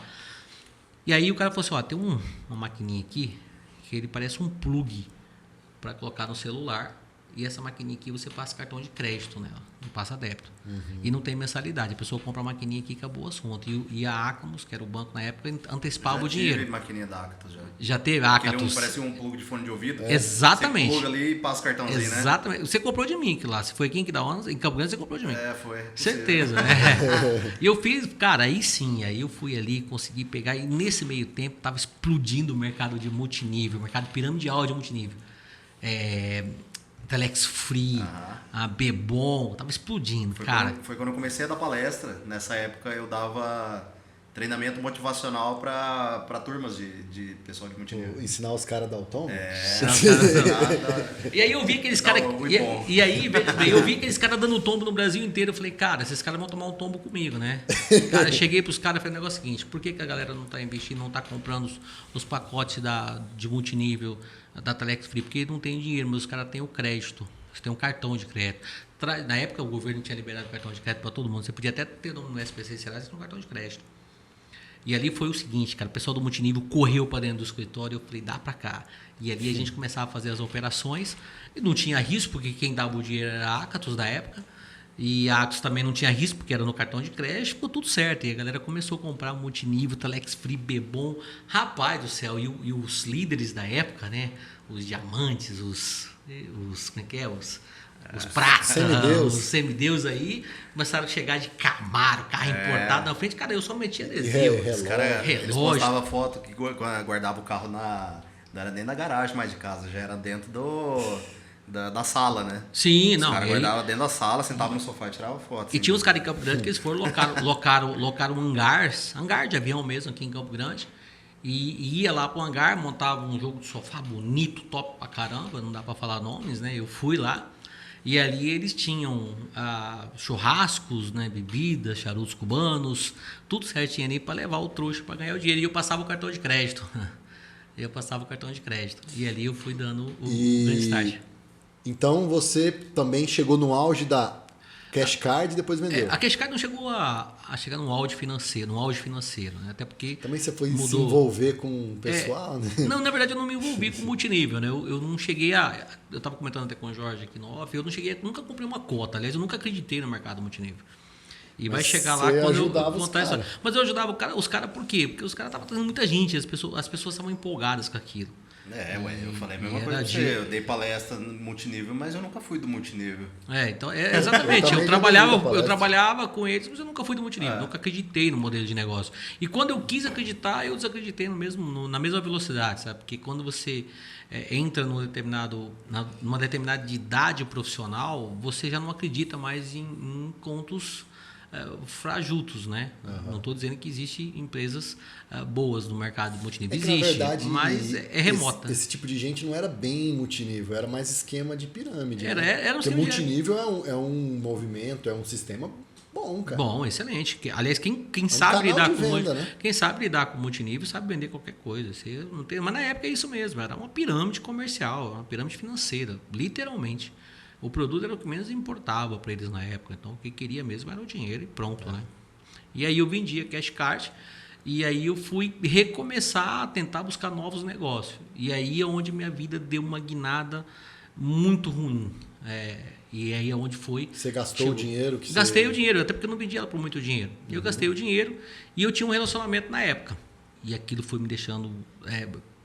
E aí o cara falou assim, tem uma maquininha aqui que ele parece um plug para colocar no celular. E essa maquininha aqui você passa cartão de crédito nela, não passa débito. E não tem mensalidade. A pessoa compra a maquininha aqui e acabou o assunto. E a Acmos, que era o banco na época, antecipava o dinheiro. Já teve maquininha da Actus já. Já teve a Actus. Parece um plug de fone de ouvido. Exatamente. Você pluga ali e passa o cartãozinho, né? Exatamente. Você comprou de mim, que lá. Se foi aqui em Quidauana, em Campo Grande, você comprou de mim. Foi. Certeza. E eu fiz, cara, aí sim, aí eu fui ali, consegui pegar, e nesse meio tempo estava explodindo o mercado de multinível, o mercado piramidal de multinível. Telex Free, a Bebom, tava explodindo, cara. Foi quando eu comecei a dar palestra. Nessa época eu dava treinamento motivacional para turmas de pessoal de multinível. Ensinar os caras a dar o tom? E aí eu vi aqueles caras... E aí eu vi aqueles caras dando tombo no Brasil inteiro. Eu falei, cara, esses caras vão tomar um tombo comigo, né? Cara, cheguei pros caras e falei o negócio seguinte, por que a galera não tá investindo, não tá comprando os pacotes de multinível da Telex Free? Porque não tem dinheiro, mas os caras têm o crédito. Você tem um cartão de crédito. Na época o governo tinha liberado o cartão de crédito para todo mundo. Você podia até ter no SPC Serasa, você tem um cartão de crédito. E ali foi o seguinte, cara, o pessoal do multinível correu para dentro do escritório, eu falei, dá para cá. E ali a gente começava a fazer as operações, e não tinha risco, porque quem dava o dinheiro era a Acatus da época, e a Acatus também não tinha risco, porque era no cartão de crédito, ficou tudo certo. E a galera começou a comprar multinível, Telex Free, Bebom, rapaz do céu, e os líderes da época, né, os diamantes, como é que é, os pratas, os semideus aí, começaram a chegar de Camaro, carro importado na frente. Cara, eu só metia adesivo. Os caras, eles postavam foto que guardava o carro não era nem na garagem mais de casa, já era dentro da sala, né? Sim, os não. Os caras guardavam dentro da sala, sentavam no sofá e tiravam foto. E tinha uns caras em Campo Grande que eles foram locaram um hangar de avião mesmo aqui em Campo Grande. E ia lá pro hangar, montava um jogo de sofá bonito, top pra caramba, não dá pra falar nomes, né? Eu fui lá. E ali eles tinham churrascos, né, bebidas, charutos cubanos, tudo certinho ali para levar o trouxa para ganhar o dinheiro. E eu passava o cartão de crédito. E ali eu fui dando o grande start. Então você também chegou no auge da Cash Card e depois vendeu. A Cash Card não chegou a chegar no auge financeiro, né? Até porque também você foi se envolver com o pessoal, né? Não, na verdade eu não me envolvi com multinível, né? Eu não cheguei eu estava comentando até com o Jorge aqui no off, nunca comprei uma cota, aliás, eu nunca acreditei no mercado multinível. E vai chegar lá quando eu contar isso. Mas eu ajudava os caras por quê? Porque os caras estavam trazendo muita gente, as pessoas estavam empolgadas com aquilo. Eu falei a mesma era coisa pra você. Eu dei palestra no multinível, mas eu nunca fui do multinível. Então, exatamente. Eu Eu também trabalhava com eles, mas eu nunca fui do multinível. Nunca acreditei no modelo de negócio. E quando eu quis acreditar, eu desacreditei na mesma velocidade, sabe? Porque quando você entra numa determinada idade profissional, você já não acredita mais em contos frajutos, né? Não estou dizendo que existem empresas boas no mercado de multinível. Existe, na verdade, mas é remota. Esse tipo de gente não era bem multinível, era mais esquema de pirâmide. Era um Porque esquema multinível é um movimento, é um sistema bom, cara. Bom, excelente. Aliás, quem um sabe lidar com venda, né? quem sabe lidar com multinível sabe vender qualquer coisa. Você não tem, mas na época é isso mesmo, era uma pirâmide comercial, uma pirâmide financeira, literalmente. O produto era o que menos importava para eles na época. Então, o que queria mesmo era o dinheiro e pronto, né? E aí eu vendia cash card e aí eu fui recomeçar a tentar buscar novos negócios. E aí é onde minha vida deu uma guinada muito ruim. E aí é onde foi... Você gastou o dinheiro? Gastei o dinheiro, até porque eu não vendi ela por muito dinheiro. Eu gastei o dinheiro e eu tinha um relacionamento na época. E aquilo foi me deixando...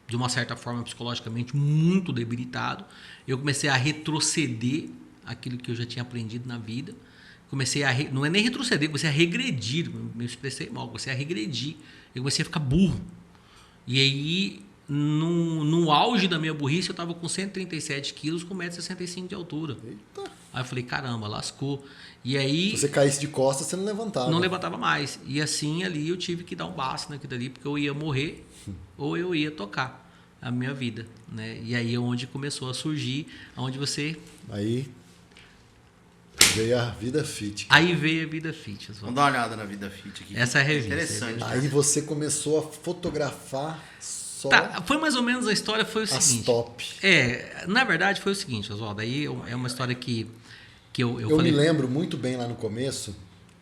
de uma certa forma, psicologicamente, muito debilitado. Eu comecei a retroceder aquilo que eu já tinha aprendido na vida. Comecei não é nem retroceder, comecei a regredir. Me expressei mal, comecei a regredir. Eu comecei a ficar burro. E aí, no auge da minha burrice, eu estava com 137 quilos, com 1,65 m de altura. Eita. Aí eu falei, caramba, lascou. E aí... Se você caísse de costas, você não levantava. Não levantava mais. E assim, ali, eu tive que dar um basta naquilo ali, porque eu ia morrer ou eu ia tocar a minha vida, né? E aí é onde começou a surgir, onde você... Aí veio a Vida Fit. Cara. Aí veio a Vida Fit. Vamos dar uma olhada na Vida Fit aqui. Essa é a revista. Interessante. Aí você começou a fotografar só foi mais ou menos a história, foi o seguinte. as top. Na verdade foi o seguinte, Oswaldo, aí é uma história que eu me falei... lembro muito bem lá no começo,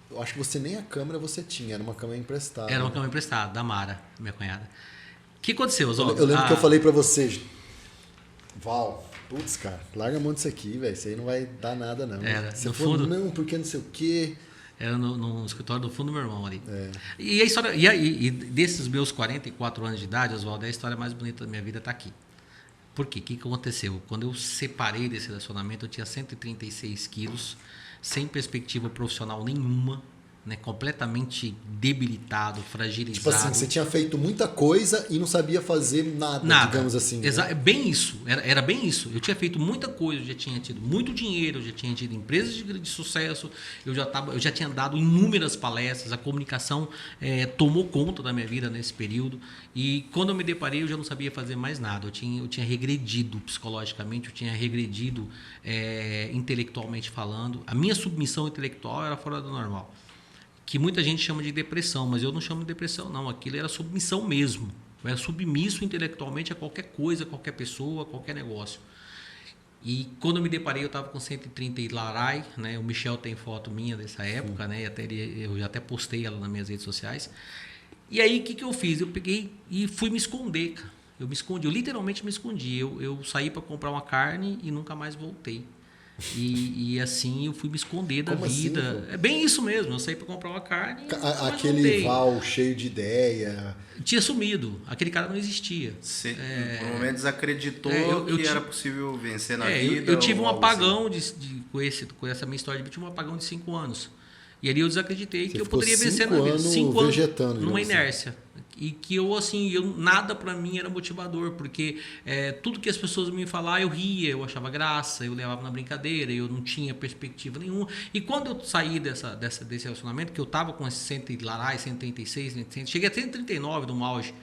eu acho que você nem a câmera você tinha, era uma câmera emprestada. Era uma câmera emprestada, da Mara, minha cunhada. O que aconteceu, Oswaldo? Eu lembro que eu falei pra você, Val, putz, cara, larga a mão disso aqui, velho, isso aí não vai dar nada, não. Você no falou, fundo, não, porque não sei o quê. Era no escritório do fundo do meu irmão ali. E a história, e desses meus 44 anos de idade, Oswaldo, a história mais bonita da minha vida está aqui. Por quê? O que aconteceu? Quando eu separei desse relacionamento, eu tinha 136 quilos, sem perspectiva profissional nenhuma, né, completamente debilitado, fragilizado. Tipo assim, você tinha feito muita coisa e não sabia fazer nada. Digamos assim. Né? É bem isso, era bem isso. Eu tinha feito muita coisa, eu já tinha tido muito dinheiro, eu já tinha tido empresas de sucesso, eu já tinha dado inúmeras palestras, a comunicação tomou conta da minha vida nesse período. E quando eu me deparei, eu já não sabia fazer mais nada. Eu tinha regredido psicologicamente, eu tinha regredido intelectualmente falando. A minha submissão intelectual era fora do normal. Que muita gente chama de depressão, mas eu não chamo de depressão, não. Aquilo era submissão mesmo. Eu era submisso intelectualmente a qualquer coisa, a qualquer pessoa, a qualquer negócio. E quando eu me deparei, eu estava com 130 e larai, né? O Michel tem foto minha dessa época, né? Eu já até postei ela nas minhas redes sociais. E aí, o que eu fiz? Eu peguei e fui me esconder, cara. Eu me escondi, eu literalmente me escondi. Eu saí para comprar uma carne e nunca mais voltei. E assim eu fui me esconder da vida. Assim, é bem isso mesmo. Eu saí para comprar uma carne. Aquele Val cheio de ideia. Tinha sumido. Aquele cara não existia. Você, por um momento, desacreditou que era possível vencer na vida. Eu tive um apagão assim. com essa minha história. Eu tive um apagão de 5 anos. E ali eu desacreditei que eu ficou poderia vencer na vida. 5 anos vegetando, numa inércia. E que nada para mim era motivador, porque tudo que as pessoas me falavam, eu ria, eu achava graça, eu levava na brincadeira, eu não tinha perspectiva nenhuma. E quando eu saí desse relacionamento, que eu estava com esses 136, cheguei a 139 no auge,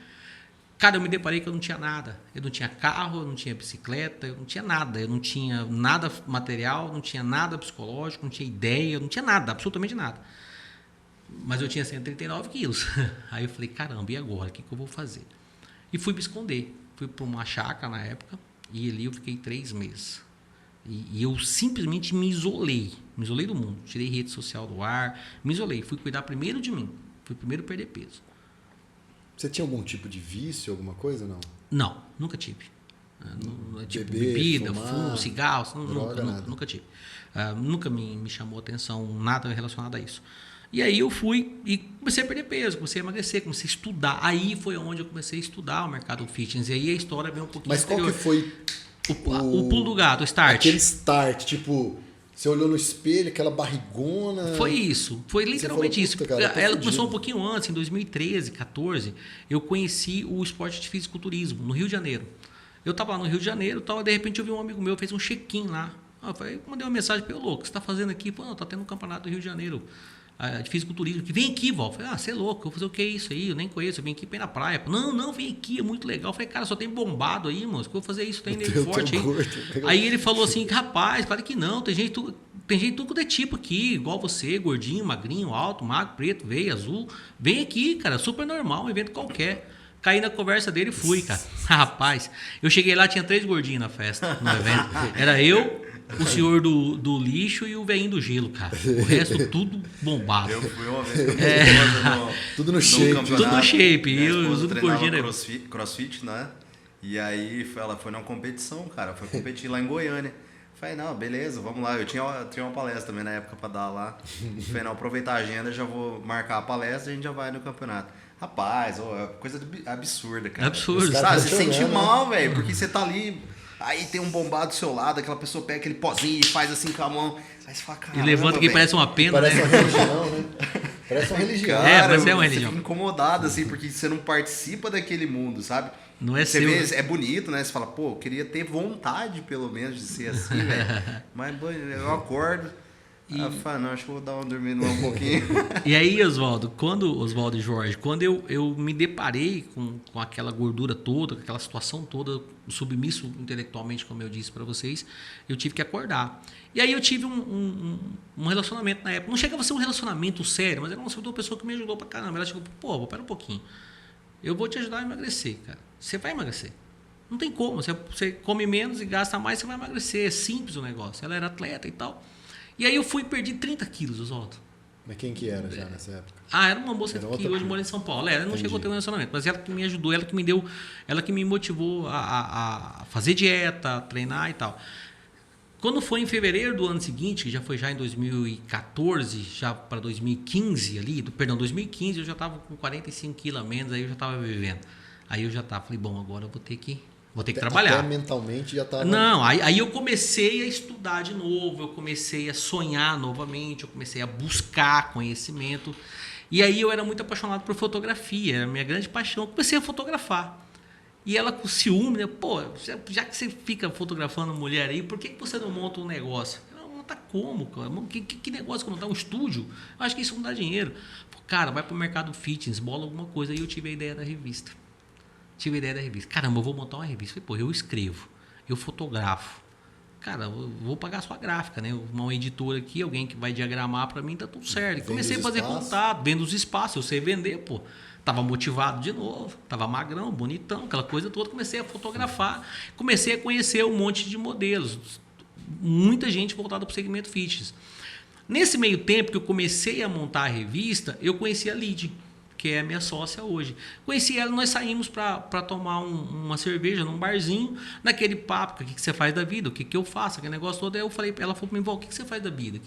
cara, eu me deparei que eu não tinha nada. Eu não tinha carro, eu não tinha bicicleta, eu não tinha nada. Eu não tinha nada material, não tinha nada psicológico, não tinha ideia, eu não tinha nada, absolutamente nada. Mas eu tinha 139 quilos. Aí eu falei, caramba, e agora? O que eu vou fazer? E fui me esconder. Fui para uma chácara na época e ali eu fiquei 3 meses. E eu simplesmente me isolei. Me isolei do mundo. Tirei rede social do ar, me isolei. Fui cuidar primeiro de mim. Fui primeiro perder peso. Você tinha algum tipo de vício, alguma coisa, não? Não, nunca tive. Tipo Beber, bebida, fumar, fumo, cigarro, droga, nunca tive. Nunca me chamou atenção nada relacionado a isso. E aí eu fui e comecei a perder peso, comecei a emagrecer, comecei a estudar. Aí foi onde eu comecei a estudar o mercado fitness. E aí a história vem um pouquinho Mas qual anterior. que foi O pulo do gato, o start. aquele start? Tipo, você olhou no espelho, aquela barrigona... Foi isso, foi literalmente Você falou, isso. "Puta, cara, eu tô Ela fudido." começou um pouquinho antes, em 2013, 14, eu conheci o esporte de fisiculturismo no Rio de Janeiro. Eu estava lá no Rio de Janeiro, de repente eu vi um amigo meu, fez um check-in lá. Eu mandei uma mensagem para ele, louco, o que você está fazendo aqui? Pô, não, tá tendo um campeonato do Rio de Janeiro de fisiculturismo. Vem aqui, Val. Eu falei, você é louco, eu vou fazer o que é isso aí? Eu nem conheço, eu vim aqui bem na praia. Não, vem aqui, é muito legal. Eu falei, cara, só tem bombado aí, moço, que eu vou fazer isso, tem nego forte aí. Aí ele falou assim, rapaz, claro que não, tem gente tudo de tipo aqui, igual você, gordinho, magrinho, alto, magro, preto, veio, azul. Vem aqui, cara, super normal, um evento qualquer. Caí na conversa dele e fui, cara. Rapaz, eu cheguei lá, tinha 3 gordinhos na festa, no evento. Era eu, o senhor do lixo e o velhinho do gelo, cara. O resto tudo bombado. Eu fui uma vez com a minha esposa Tudo no shape. campeonato. Tudo no shape. Minha Eu esposa tudo treinava gordinho. crossfit, né? E aí ela foi numa competição, cara. Foi competir lá em Goiânia. Falei, não, beleza, vamos lá. Eu tinha uma palestra também na época pra dar lá. Falei, não, aproveitar a agenda, já vou marcar a palestra e a gente já vai no campeonato. Rapaz, é coisa absurda, cara. Absurdo. Sabe, você sente mal, velho, porque você tá ali, aí tem um bombado do seu lado, aquela pessoa pega aquele pozinho e faz assim com a mão. Aí você fala, caramba, E levanta que véio. parece uma pena, Parece né? uma religião, né? Parece uma religião. Mas é uma Você religião. fica incomodado, assim, porque você não participa daquele mundo, sabe? Não é você seu, vê, né? é bonito, né? Você fala, pô, eu queria ter vontade, pelo menos, de ser assim, velho. Mas eu acordo, aí eu falo, não, acho que eu vou dar uma dormida lá um pouquinho. E aí, Oswaldo e Jorge, quando eu me deparei com aquela gordura toda, com aquela situação toda, submisso intelectualmente, como eu disse para vocês, eu tive que acordar. E aí eu tive um relacionamento na época. Não chegava a ser um relacionamento sério, mas era uma pessoa que me ajudou pra caramba. Ela chegou, pô, pera um pouquinho. Eu vou te ajudar a emagrecer, cara. Você vai emagrecer. Não tem como. Você come menos e gasta mais, você vai emagrecer. É simples o negócio. Ela era atleta e tal. E aí eu fui e perdi 30 quilos, Oswaldo. Mas quem que era já nessa época? Era uma moça que hoje mora em São Paulo. Ela não chegou a ter um relacionamento, mas ela que me ajudou, ela que me motivou a fazer dieta, a treinar e tal. Quando foi em fevereiro do ano seguinte, que já foi já em 2014, já para 2015 ali, 2015 eu já estava com 45 quilos a menos, aí eu já estava vivendo. Aí eu já estava, falei, bom, agora eu vou ter que trabalhar. Até mentalmente já estava... Não, aí eu comecei a estudar de novo, eu comecei a sonhar novamente, eu comecei a buscar conhecimento. E aí eu era muito apaixonado por fotografia, era a minha grande paixão. Eu comecei a fotografar. E ela com ciúme, né? Pô, já que você fica fotografando mulher aí, por que você não monta um negócio? Ela monta como, cara? Que negócio que não dá um estúdio? Eu acho que isso não dá dinheiro. Pô, cara, vai pro mercado fitness, bola alguma coisa. Aí eu tive a ideia da revista. Caramba, eu vou montar uma revista. Falei, pô, eu escrevo, eu fotografo. Cara, eu vou pagar a sua gráfica, né? Uma editora aqui, alguém que vai diagramar para mim, tá tudo certo. E comecei a fazer contato, vendo os espaços, eu sei vender, pô. Tava motivado de novo, tava magrão, bonitão, aquela coisa toda. Comecei a fotografar, comecei a conhecer um monte de modelos. Muita gente voltada para o segmento fitness. Nesse meio tempo que eu comecei a montar a revista, eu conheci a Lid, que é a minha sócia hoje. Conheci ela, nós saímos para tomar uma cerveja num barzinho, naquele papo, o que você faz da vida, o que eu faço, aquele negócio todo. Aí eu falei, ela falou para mim, o que você faz da vida?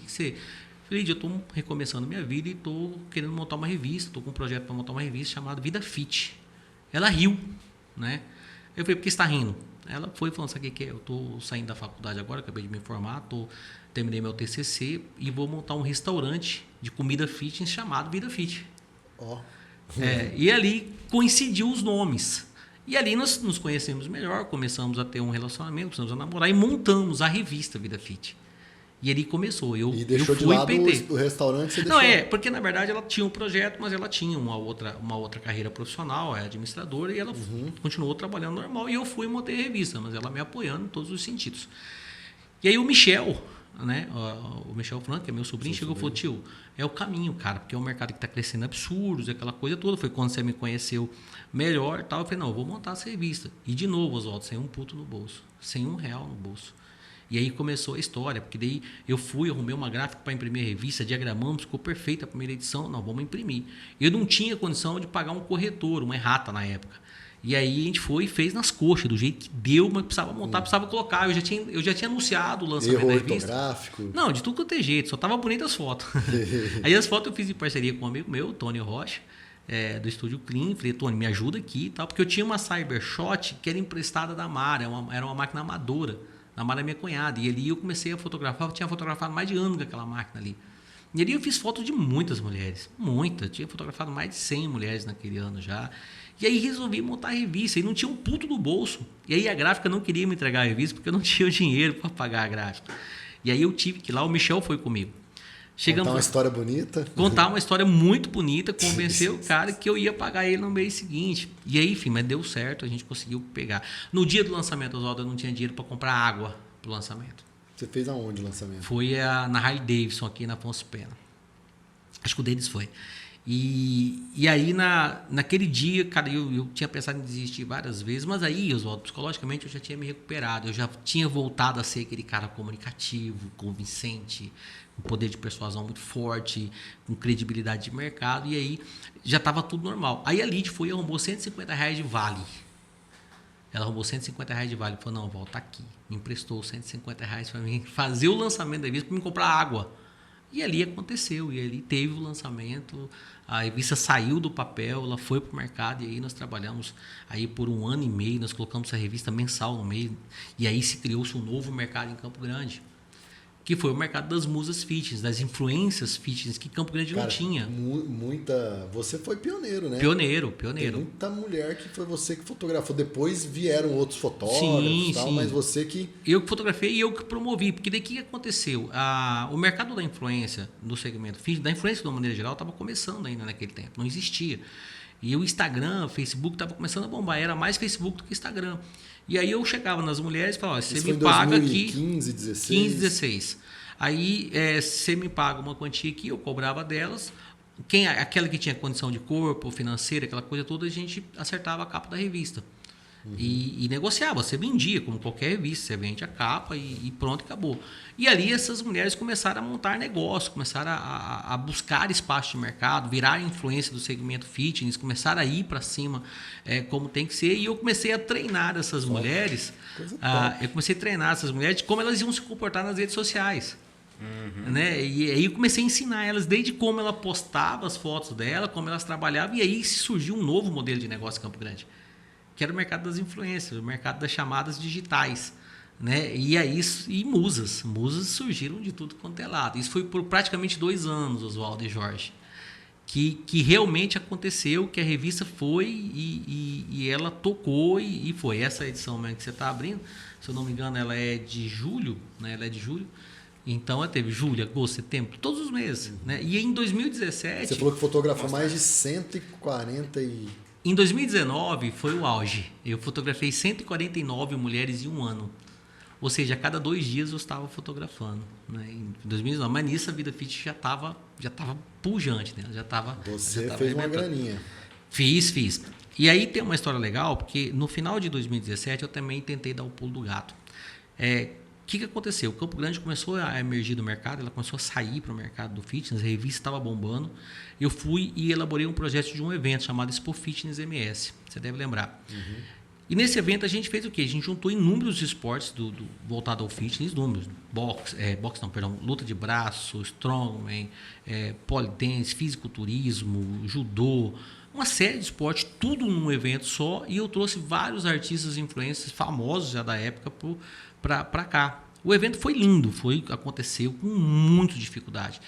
Falei, eu estou recomeçando minha vida e estou querendo montar uma revista, estou com um projeto para montar uma revista chamada Vida Fit. Ela riu, né? Eu falei, por que você está rindo? Ela foi falando, sabe o que é? Eu estou saindo da faculdade agora, acabei de me formar, terminei meu TCC e vou montar um restaurante de comida fitness chamado Vida Fit. E ali coincidiu os nomes. E ali nós nos conhecemos melhor, começamos a ter um relacionamento, começamos a namorar e montamos a revista Vida Fit. E ali começou. E deixou de lado o restaurante, você deixou? Não, porque na verdade ela tinha um projeto, mas ela tinha uma outra carreira profissional, é administradora, e ela continuou trabalhando normal. E eu fui e montei a revista, mas ela me apoiando em todos os sentidos. E aí o Michel, né, o Michel Franco, que é meu sobrinho, chegou e falou, tio, é o caminho, cara, porque é um mercado que está crescendo absurdos, aquela coisa toda. Foi quando você me conheceu melhor e tal. Eu falei, não, eu vou montar essa revista. E de novo, Oswaldo, sem um puto no bolso, sem R$1 no bolso. E aí começou a história, porque daí eu arrumei uma gráfica para imprimir a revista, diagramamos, ficou perfeita a primeira edição, não, vamos imprimir. Eu não tinha condição de pagar um corretor, uma errata na época. E aí a gente foi e fez nas coxas, do jeito que deu, mas precisava montar, precisava colocar. Eu já tinha anunciado o lançamento Erro da revista. ortográfico. Não, de tudo quanto é jeito, só tava bonita as fotos. Aí as fotos eu fiz em parceria com um amigo meu, Tony Rocha, do Estúdio Clean. Falei, Tony, me ajuda aqui e tal, porque eu tinha uma Cybershot que era emprestada da Mara, era uma máquina amadora. A Mara é minha cunhada. E ali eu comecei a fotografar, eu tinha fotografado mais de ano com aquela máquina ali. E ali eu fiz fotos de muitas mulheres, muitas. Tinha fotografado mais de 100 mulheres naquele ano já. E aí resolvi montar a revista e não tinha um puto do bolso. E aí a gráfica não queria me entregar a revista porque eu não tinha o dinheiro para pagar a gráfica. E aí eu tive que ir lá, o Michel foi comigo. Contar uma história bonita. Contar uma história muito bonita, convencer o cara que eu ia pagar ele no mês seguinte. E aí, enfim, mas deu certo, a gente conseguiu pegar. No dia do lançamento, Oswaldo, eu não tinha dinheiro para comprar água pro lançamento. Você fez aonde o lançamento? Foi na Harley Davidson, aqui na Afonso Pena. Acho que o deles foi. E aí, naquele dia, cara, eu tinha pensado em desistir várias vezes, mas aí, Oswaldo, psicologicamente eu já tinha me recuperado, eu já tinha voltado a ser aquele cara comunicativo, convincente, com poder de persuasão muito forte, com credibilidade de mercado, e aí já estava tudo normal. Aí a Lid foi e arrumou R$150 de vale. Ela arrumou R$150 de vale. Falou, não, volta aqui. Me emprestou R$150 para mim fazer o lançamento da revista, para me comprar água. E ali aconteceu, e ali teve o lançamento, a revista saiu do papel, ela foi para o mercado, e aí nós trabalhamos aí por 1 ano e meio, nós colocamos a revista mensal no meio, e aí se criou-se um novo mercado em Campo Grande, que foi o mercado das musas fitness, das influências fitness, que Campo Grande não tinha. Você foi pioneiro, né? Pioneiro. Tem muita mulher que foi você que fotografou. Depois vieram outros fotógrafos e tal, sim. mas você que... Eu que fotografei e eu que promovi, porque daí o que aconteceu? O mercado da influência, no segmento fitness, da influência de uma maneira geral, estava começando ainda naquele tempo, não existia. E o Instagram, o Facebook estava começando a bombar, era mais Facebook do que Instagram. E aí eu chegava nas mulheres e falava, você me paga aqui... 2015, 16. 15, 16. Aí você me paga uma quantia aqui, eu cobrava delas. Aquela que tinha condição de corpo, financeira, aquela coisa toda, a gente acertava a capa da revista. Uhum. E negociava, você vendia, como qualquer revista, você vende a capa e pronto, acabou. E ali essas mulheres começaram a montar negócio, começaram a buscar espaço de mercado, virar influência do segmento fitness, começaram a ir para cima como tem que ser. E eu comecei a treinar essas mulheres, eu comecei a treinar essas mulheres de como elas iam se comportar nas redes sociais. Uhum. Né? E aí eu comecei a ensinar elas desde como ela postava as fotos dela, como elas trabalhavam, e aí surgiu um novo modelo de negócio em Campo Grande, que era o mercado das influências, o mercado das chamadas digitais, né? E aí musas surgiram de tudo quanto é lado. Isso foi por praticamente 2 anos, Oswaldo e Jorge, que realmente aconteceu, que a revista foi e ela tocou e foi. Essa edição mesmo que você está abrindo, se eu não me engano, ela é de julho, né? Ela é de julho. Então, teve julho, agosto, setembro, todos os meses. Né? E em 2017... Você falou que fotografou mais de 140 e... Em 2019 foi o auge. Eu fotografei 149 mulheres em 1 ano. Ou seja, a cada 2 dias eu estava fotografando. Né? Em 2019. Mas nisso a Vida Fit já estava pujante. Né? Você fez uma graninha. Fiz. E aí tem uma história legal, porque no final de 2017 eu também tentei dar o pulo do gato. O que aconteceu? O Campo Grande começou a emergir do mercado, ela começou a sair para o mercado do fitness, a revista estava bombando. Eu fui e elaborei um projeto de um evento chamado Expo Fitness MS, você deve lembrar. Uhum. E nesse evento a gente fez o quê? A gente juntou inúmeros esportes voltado ao fitness, inúmeros. Luta de braço, strongman, polidense, fisiculturismo, judô, uma série de esportes, tudo num evento só, e eu trouxe vários artistas e influencers famosos já da época para cá. O evento foi lindo, aconteceu com muita dificuldade.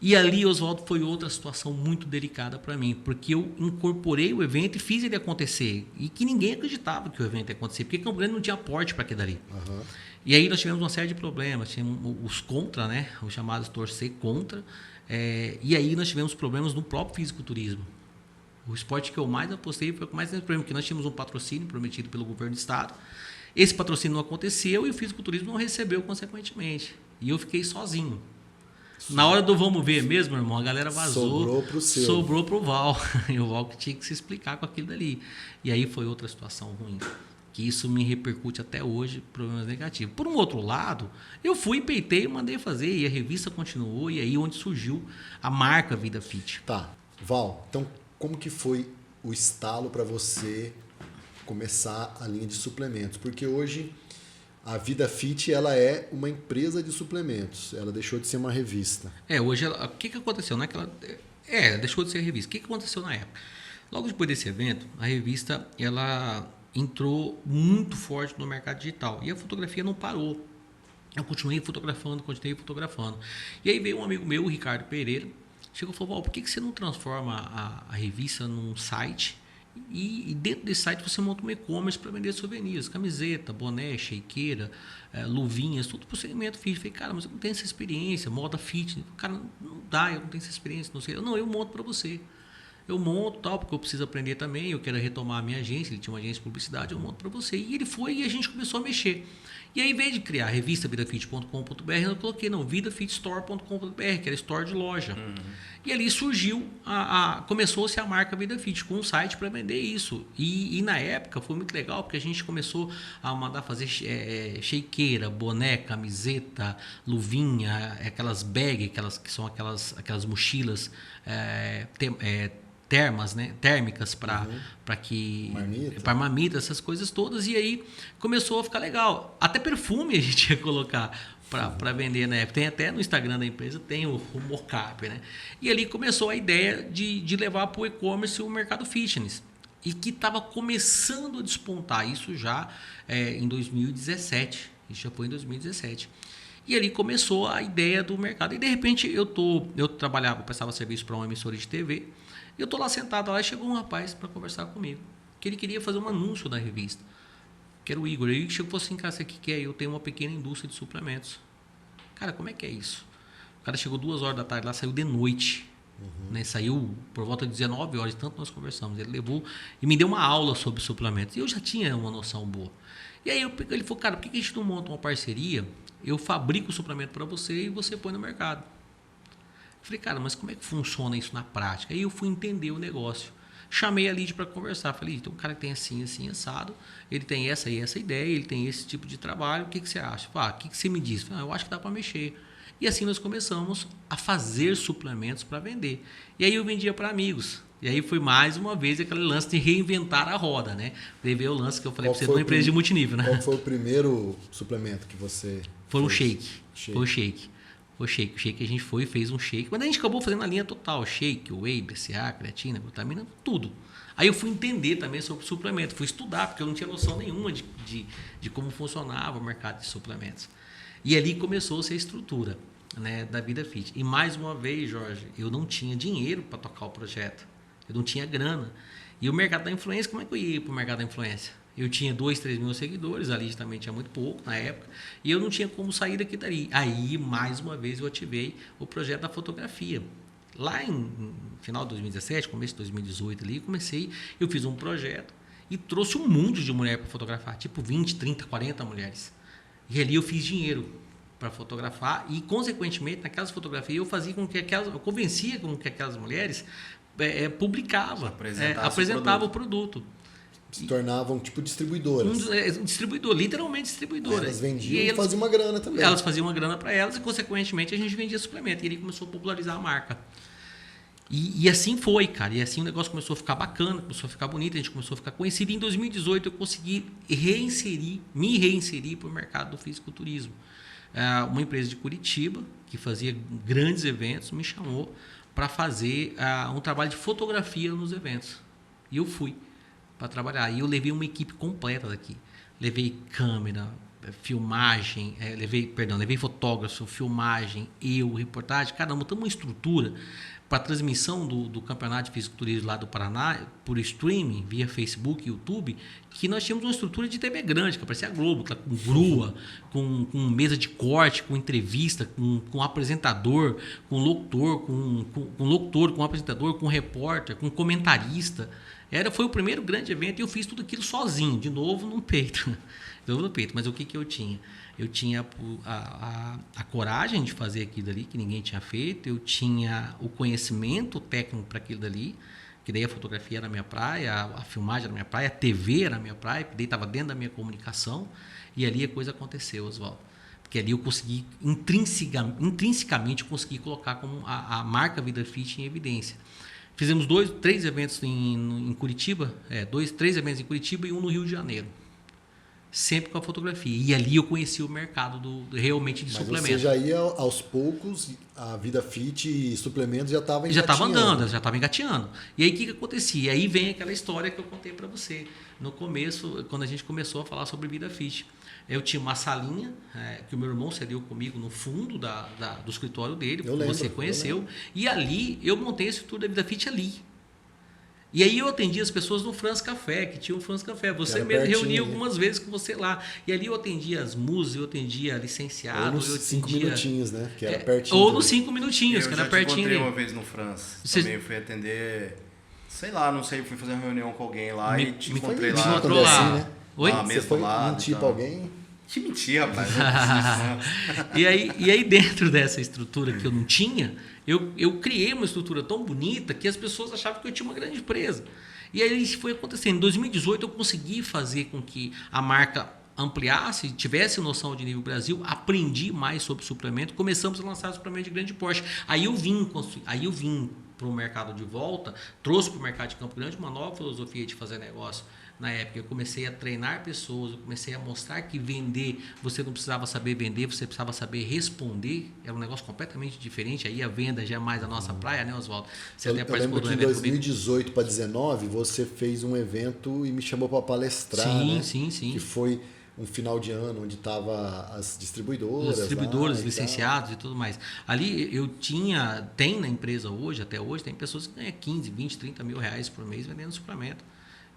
E ali, Oswaldo, foi outra situação muito delicada para mim, porque eu incorporei o evento e fiz ele acontecer. E que ninguém acreditava que o evento ia acontecer, porque Campo Grande não tinha porte para aquilo dali. Uhum. E aí nós tivemos uma série de problemas, tínhamos os contra, né? Os chamados torcer contra. E aí nós tivemos problemas no próprio fisiculturismo. O esporte que eu mais apostei foi o que mais teve problema, porque nós tínhamos um patrocínio prometido pelo governo do estado. Esse patrocínio não aconteceu e o fisiculturismo não recebeu consequentemente. E eu fiquei sozinho. Sim. Na hora do vamos ver mesmo, irmão, a galera vazou. Sobrou pro Val. E o Val que tinha que se explicar com aquilo dali. E aí foi outra situação ruim. Que isso me repercute até hoje, problemas negativos. Por um outro lado, eu fui, peitei e mandei fazer. E a revista continuou. E aí onde surgiu a marca Vida Fit. Tá. Val, então como que foi o estalo para você começar a linha de suplementos? Porque hoje a Vida Fit ela é uma empresa de suplementos, ela deixou de ser uma revista. Hoje, o que aconteceu? Não é que ela, deixou de ser revista. O que aconteceu na época? Logo depois desse evento, a revista ela entrou muito forte no mercado digital e a fotografia não parou. Eu continuei fotografando. E aí veio um amigo meu, o Ricardo Pereira, chegou e falou, por que você não transforma a revista num site e dentro desse site você monta um e-commerce para vender souvenirs, camiseta, boné, shakeira, luvinhas, tudo para o segmento fit. Eu falei, cara, mas eu não tenho essa experiência, moda fit. Cara, não dá, eu não tenho essa experiência, não sei. Não, eu monto para você. Eu monto tal, porque eu preciso aprender também, eu quero retomar a minha agência, ele tinha uma agência de publicidade, eu monto para você. E ele foi e a gente começou a mexer. E aí, em vez de criar a revista vidafit.com.br, eu coloquei, vidafitstore.com.br, que era store de loja. E ali surgiu, começou-se a marca Vida Fit, com um site para vender isso. E na época foi muito legal, porque a gente começou a mandar fazer shakeira, boné, camiseta, luvinha, aquelas bags, que são aquelas mochilas térmicas para marmita, essas coisas todas, e aí começou a ficar legal. Até perfume a gente ia colocar para vender na época. Tem até no Instagram da empresa, tem o mockup, né? E ali começou a ideia de levar para o e-commerce o mercado fitness, e que estava começando a despontar, isso já em 2017, isso já foi em 2017. E ali começou a ideia do mercado. E de repente eu prestava serviço para uma emissora de TV. E eu tô lá sentado lá e chegou um rapaz para conversar comigo. Que ele queria fazer um anúncio da revista. Que era o Igor. E ele chegou e falou assim, cara, você que quer? Eu tenho uma pequena indústria de suplementos. Cara, como é que é isso? O cara chegou 2 horas da tarde lá, saiu de noite. Né? Saiu por volta de 19 horas, tanto nós conversamos. Ele levou e me deu uma aula sobre suplementos. E eu já tinha uma noção boa. E aí ele falou, cara, por que a gente não monta uma parceria? Eu fabrico o suplemento para você e você põe no mercado. Eu falei, cara, mas como é que funciona isso na prática? Aí eu fui entender o negócio. Chamei a Lídia para conversar. Falei, então o cara tem assim, assado, ele tem essa e essa ideia, ele tem esse tipo de trabalho, o que você acha? O que você me diz? Eu acho que dá para mexer. E assim nós começamos a fazer suplementos para vender. E aí eu vendia para amigos. E aí foi mais uma vez aquele lance de reinventar a roda, né? Ver o lance que eu falei para você de uma empresa de multinível, né? Qual foi o primeiro suplemento que você Foi o shake. Foi o shake. O shake a gente foi e fez um shake. Mas a gente acabou fazendo a linha total. Shake, whey, BCA, creatina, glutamina, tudo. Aí eu fui entender também sobre suplemento. Fui estudar, porque eu não tinha noção nenhuma de como funcionava o mercado de suplementos. E ali começou-se a estrutura, né, da Vida Fit. E mais uma vez, Jorge, eu não tinha dinheiro para tocar o projeto. Eu não tinha grana. E o mercado da influência, como é que eu ia para o mercado da influência? Eu tinha 2, 3 mil seguidores, ali também tinha muito pouco na época, e eu não tinha como sair daqui dali. Aí, mais uma vez, eu ativei o projeto da fotografia. Lá em final de 2017, começo de 2018 ali, eu fiz um projeto e trouxe um mundo de mulher para fotografar, tipo 20, 30, 40 mulheres. E ali eu fiz dinheiro para fotografar e, consequentemente, naquelas fotografias eu convencia com que aquelas mulheres publicavam, apresentavam o produto. Se tornavam tipo distribuidoras. Distribuidor, literalmente distribuidora. Elas vendiam e faziam uma grana também. Elas faziam uma grana para elas e, consequentemente, a gente vendia suplemento. E ele começou a popularizar a marca. E assim foi, cara. E assim o negócio começou a ficar bacana, começou a ficar bonito, a gente começou a ficar conhecido. E em 2018 eu consegui me reinserir para o mercado do fisiculturismo. Uma empresa de Curitiba, que fazia grandes eventos, me chamou para fazer um trabalho de fotografia nos eventos. E eu fui para trabalhar. E eu levei uma equipe completa daqui. Levei câmera, filmagem, levei fotógrafo, filmagem, reportagem. Cara, montamos uma estrutura para transmissão do campeonato de fisiculturismo lá do Paraná, por streaming, via Facebook, YouTube, que nós tínhamos uma estrutura de TV grande, que parecia a Globo, com grua, com mesa de corte, com entrevista, com apresentador, com locutor, com apresentador, com repórter, com comentarista. Foi o primeiro grande evento e eu fiz tudo aquilo sozinho, de novo no peito. Mas o que eu tinha? Eu tinha a coragem de fazer aquilo dali, que ninguém tinha feito. Eu tinha o conhecimento técnico para aquilo dali, que daí a fotografia era a minha praia, a filmagem era a minha praia, a TV era a minha praia, que daí estava dentro da minha comunicação. E ali a coisa aconteceu, Oswaldo. Porque ali eu consegui, intrinsecamente, consegui colocar como a marca Vida Fit em evidência. Fizemos 3 eventos em Curitiba, 3 eventos em Curitiba e um no Rio de Janeiro. Sempre com a fotografia. E ali eu conheci o mercado realmente de suplementos. Você já ia aos poucos, a Vida Fit e suplementos já estava engatinhando. Já estava andando, já estava engateando. E aí o que acontecia? E aí vem aquela história que eu contei para você. No começo, quando a gente começou a falar sobre Vida Fit. Eu tinha uma salinha que o meu irmão cedeu comigo no fundo do escritório dele, que você conheceu. E ali eu montei a estrutura da Vida Fit ali. E aí eu atendi as pessoas no France Café, que tinha o France Café. Você mesmo reunia algumas vezes com você lá. E ali eu atendia as musas, eu atendia licenciado. Ou nos 5 minutinhos, né? Que era pertinho. Ou nos 5 minutinhos, que era pertinho. Eu já te encontrei uma vez no France. Também fui atender, sei lá, não sei, fui fazer uma reunião com alguém lá e te encontrei lá. Encontrou lá. Assim, né? Oi? Você foi mentir pra alguém? Que mentira, rapaz. E aí, dentro dessa estrutura que eu não tinha, eu criei uma estrutura tão bonita que as pessoas achavam que eu tinha uma grande empresa. E aí isso foi acontecendo. Em 2018 eu consegui fazer com que a marca ampliasse, tivesse noção de nível Brasil, aprendi mais sobre suplemento, começamos a lançar suplemento de grande porte. Aí eu vim para o mercado de volta, trouxe para o mercado de Campo Grande uma nova filosofia de fazer negócio. Na época eu comecei a treinar pessoas, eu comecei a mostrar que vender, você não precisava saber vender, você precisava saber responder, era um negócio completamente diferente, aí a venda já é mais a nossa praia, né, Oswaldo? Você até participou de um evento comigo. Em 2018 para 2019, você fez um evento e me chamou para palestrar, né? Sim. Que foi um final de ano onde tava as distribuidoras. Os distribuidores, licenciados e tudo mais. Ali tem na empresa hoje, até hoje, tem pessoas que ganham 15, 20, 30 mil reais por mês vendendo suplemento.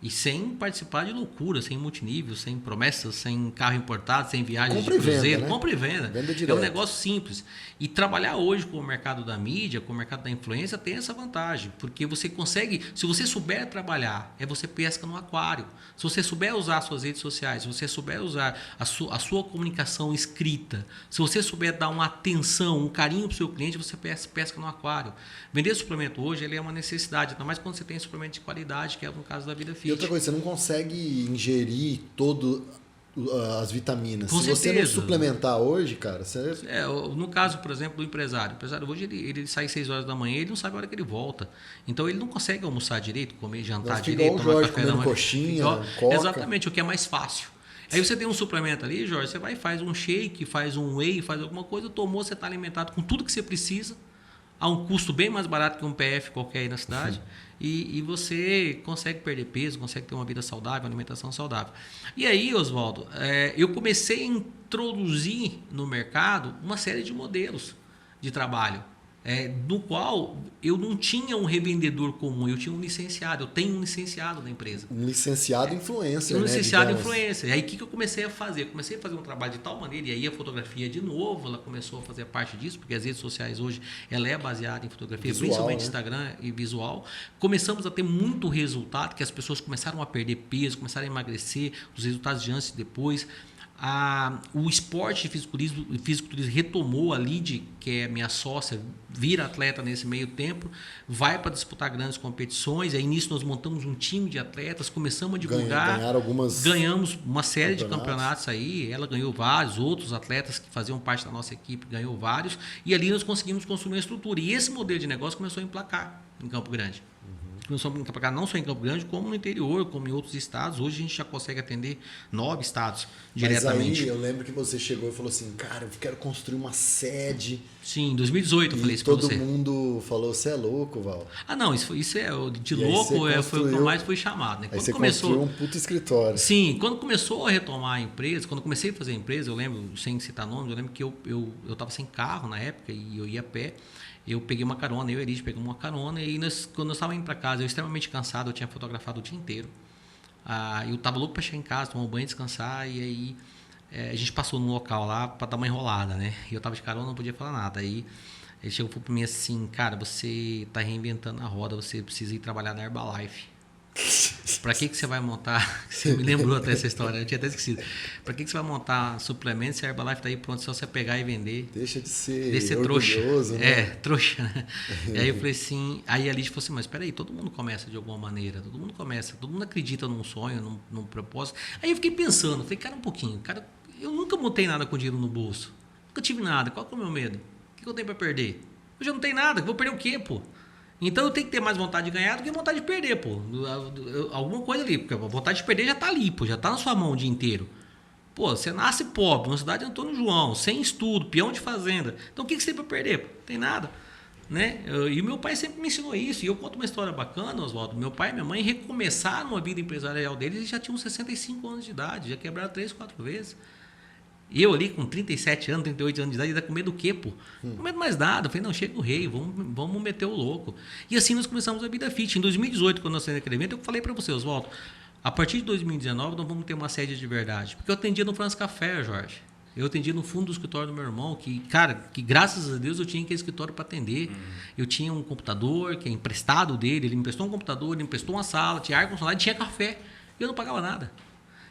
E sem participar de loucura, sem multinível, sem promessas, sem carro importado, sem viagens de cruzeiro. Compra e venda. É um negócio simples. E trabalhar hoje com o mercado da mídia, com o mercado da influência, tem essa vantagem. Porque você consegue, se você souber trabalhar, você pesca no aquário. Se você souber usar as suas redes sociais, se você souber usar a sua comunicação escrita, se você souber dar uma atenção, um carinho para o seu cliente, você pesca no aquário. Vender suplemento hoje ele é uma necessidade, ainda mais quando você tem suplemento de qualidade, que é no caso da Vida Fit. E outra coisa, você não consegue ingerir as vitaminas. Com certeza. Você não suplementar hoje, cara, você... No caso, por exemplo, do empresário. O empresário hoje ele sai 6 horas da manhã, ele não sabe a hora que ele volta. Então ele não consegue almoçar direito, comer, jantar direito, tomar café da manhã. Coxinha, coca. Exatamente, o que é mais fácil. Aí você tem um suplemento ali, Jorge, você vai e faz um shake, faz um whey, faz alguma coisa, tomou, você está alimentado com tudo que você precisa, a um custo bem mais barato que um PF qualquer aí na cidade. E você consegue perder peso, consegue ter uma vida saudável, uma alimentação saudável. E aí, Oswaldo, eu comecei a introduzir no mercado uma série de modelos de trabalho, no qual eu não tinha um revendedor comum, eu tinha um licenciado, eu tenho um licenciado na empresa. Um licenciado influencer, Um licenciado influencer. E aí o que eu comecei a fazer? Eu comecei a fazer um trabalho de tal maneira, e aí a fotografia de novo, ela começou a fazer parte disso, porque as redes sociais hoje, ela é baseada em fotografia, visual, principalmente né? Instagram e visual. Começamos a ter muito resultado, que as pessoas começaram a perder peso, começaram a emagrecer, os resultados de antes e depois. O esporte de fisiculturismo retomou a Lid, que é minha sócia, vira atleta nesse meio tempo, vai para disputar grandes competições, aí nisso nós montamos um time de atletas, começamos a divulgar, ganhamos uma série de campeonatos aí, ela ganhou vários, outros atletas que faziam parte da nossa equipe ganhou vários, e ali nós conseguimos construir uma estrutura, e esse modelo de negócio começou a emplacar em Campo Grande. Começou a emplacar não só em Campo Grande, como no interior, como em outros estados. Hoje a gente já consegue atender 9 estados diretamente. Mas aí eu lembro que você chegou e falou assim, cara, eu quero construir uma sede. Sim, em 2018 eu falei isso pra você. Todo mundo falou, você é louco, Val. Não, isso é de louco, foi o que eu mais fui chamado. Né? Aí você construiu um puto escritório. Sim, quando começou a retomar a empresa, quando comecei a fazer a empresa, eu lembro, sem citar nomes, eu lembro que eu estava sem carro na época e eu ia a pé. Eu peguei uma carona, eu e a Elis pegamos uma carona e quando nós estávamos indo para casa, eu extremamente cansado, eu tinha fotografado o dia inteiro. Eu estava louco para chegar em casa, tomar um banho, descansar e aí a gente passou num local lá para dar uma enrolada, né? E eu estava de carona, não podia falar nada. Aí ele chegou para mim assim, cara, você está reinventando a roda, você precisa ir trabalhar na Herbalife. Para que você vai montar? Você me lembrou até essa história, eu tinha até esquecido. Para que você vai montar suplementos se a Herbalife está aí pronto, só você pegar e vender? Deixa de ser orgulhoso, trouxa. Né? Trouxa. Né? E aí eu falei assim, aí a Liz falou assim, mas espera aí, todo mundo começa de alguma maneira, todo mundo acredita num sonho, num propósito. Aí eu fiquei pensando, falei, cara, um pouquinho, cara, eu nunca montei nada com dinheiro no bolso, nunca tive nada, qual que é o meu medo? O que eu tenho para perder? Eu já não tenho nada, vou perder o quê, pô? Então eu tenho que ter mais vontade de ganhar do que vontade de perder, pô. Alguma coisa ali, porque a vontade de perder já tá ali, pô, já tá na sua mão o dia inteiro. Pô, você nasce pobre, uma cidade de Antônio João, sem estudo, peão de fazenda. Então o que você tem para perder? Pô? Não tem nada. Né? E o meu pai sempre me ensinou isso. E eu conto uma história bacana, Oswaldo. Meu pai e minha mãe recomeçaram a vida empresarial deles e já tinham 65 anos de idade. Já quebraram 3, 4 vezes. E eu ali com 37 anos, 38 anos de idade, ainda com medo do quê, pô? Com medo mais nada. Eu falei, não, chega o rei, vamos meter o louco. E assim nós começamos a vida fit. Em 2018, quando nós saímos daquele evento, eu falei para você, Oswaldo, a partir de 2019 nós vamos ter uma sede de verdade. Porque eu atendia no France Café, Jorge. Eu atendia no fundo do escritório do meu irmão, que, cara, que graças a Deus eu tinha aquele escritório para atender. Eu tinha um computador que é emprestado dele, ele me emprestou um computador, ele me emprestou uma sala, tinha ar-condicionado, tinha café. E eu não pagava nada.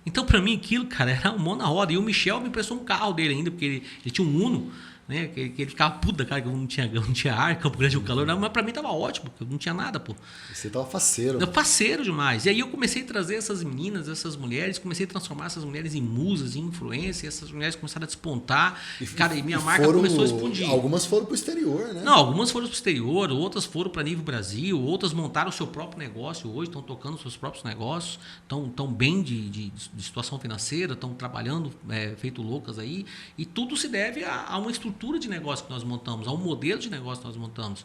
Então, para mim, aquilo, cara, era um mão na roda. E o Michel me emprestou um carro dele ainda, porque ele tinha um Uno, né? Que ele ficava puto da cara, que eu não tinha ar, Campo Grande, o calor. Não, mas para mim tava ótimo, porque eu não tinha nada, pô. Você tava faceiro. Eu faceiro demais. E aí eu comecei a trazer essas meninas, essas mulheres, comecei a transformar essas mulheres em musas, em influência, e essas mulheres começaram a despontar. E minha marca começou a explodir. Algumas foram pro exterior, né? Não, algumas foram pro exterior, outras foram para nível Brasil, outras montaram o seu próprio negócio hoje, estão tocando seus próprios negócios, estão bem de situação financeira, estão trabalhando feito loucas aí. E tudo se deve a uma estrutura de negócio que nós montamos, a um modelo de negócio que nós montamos.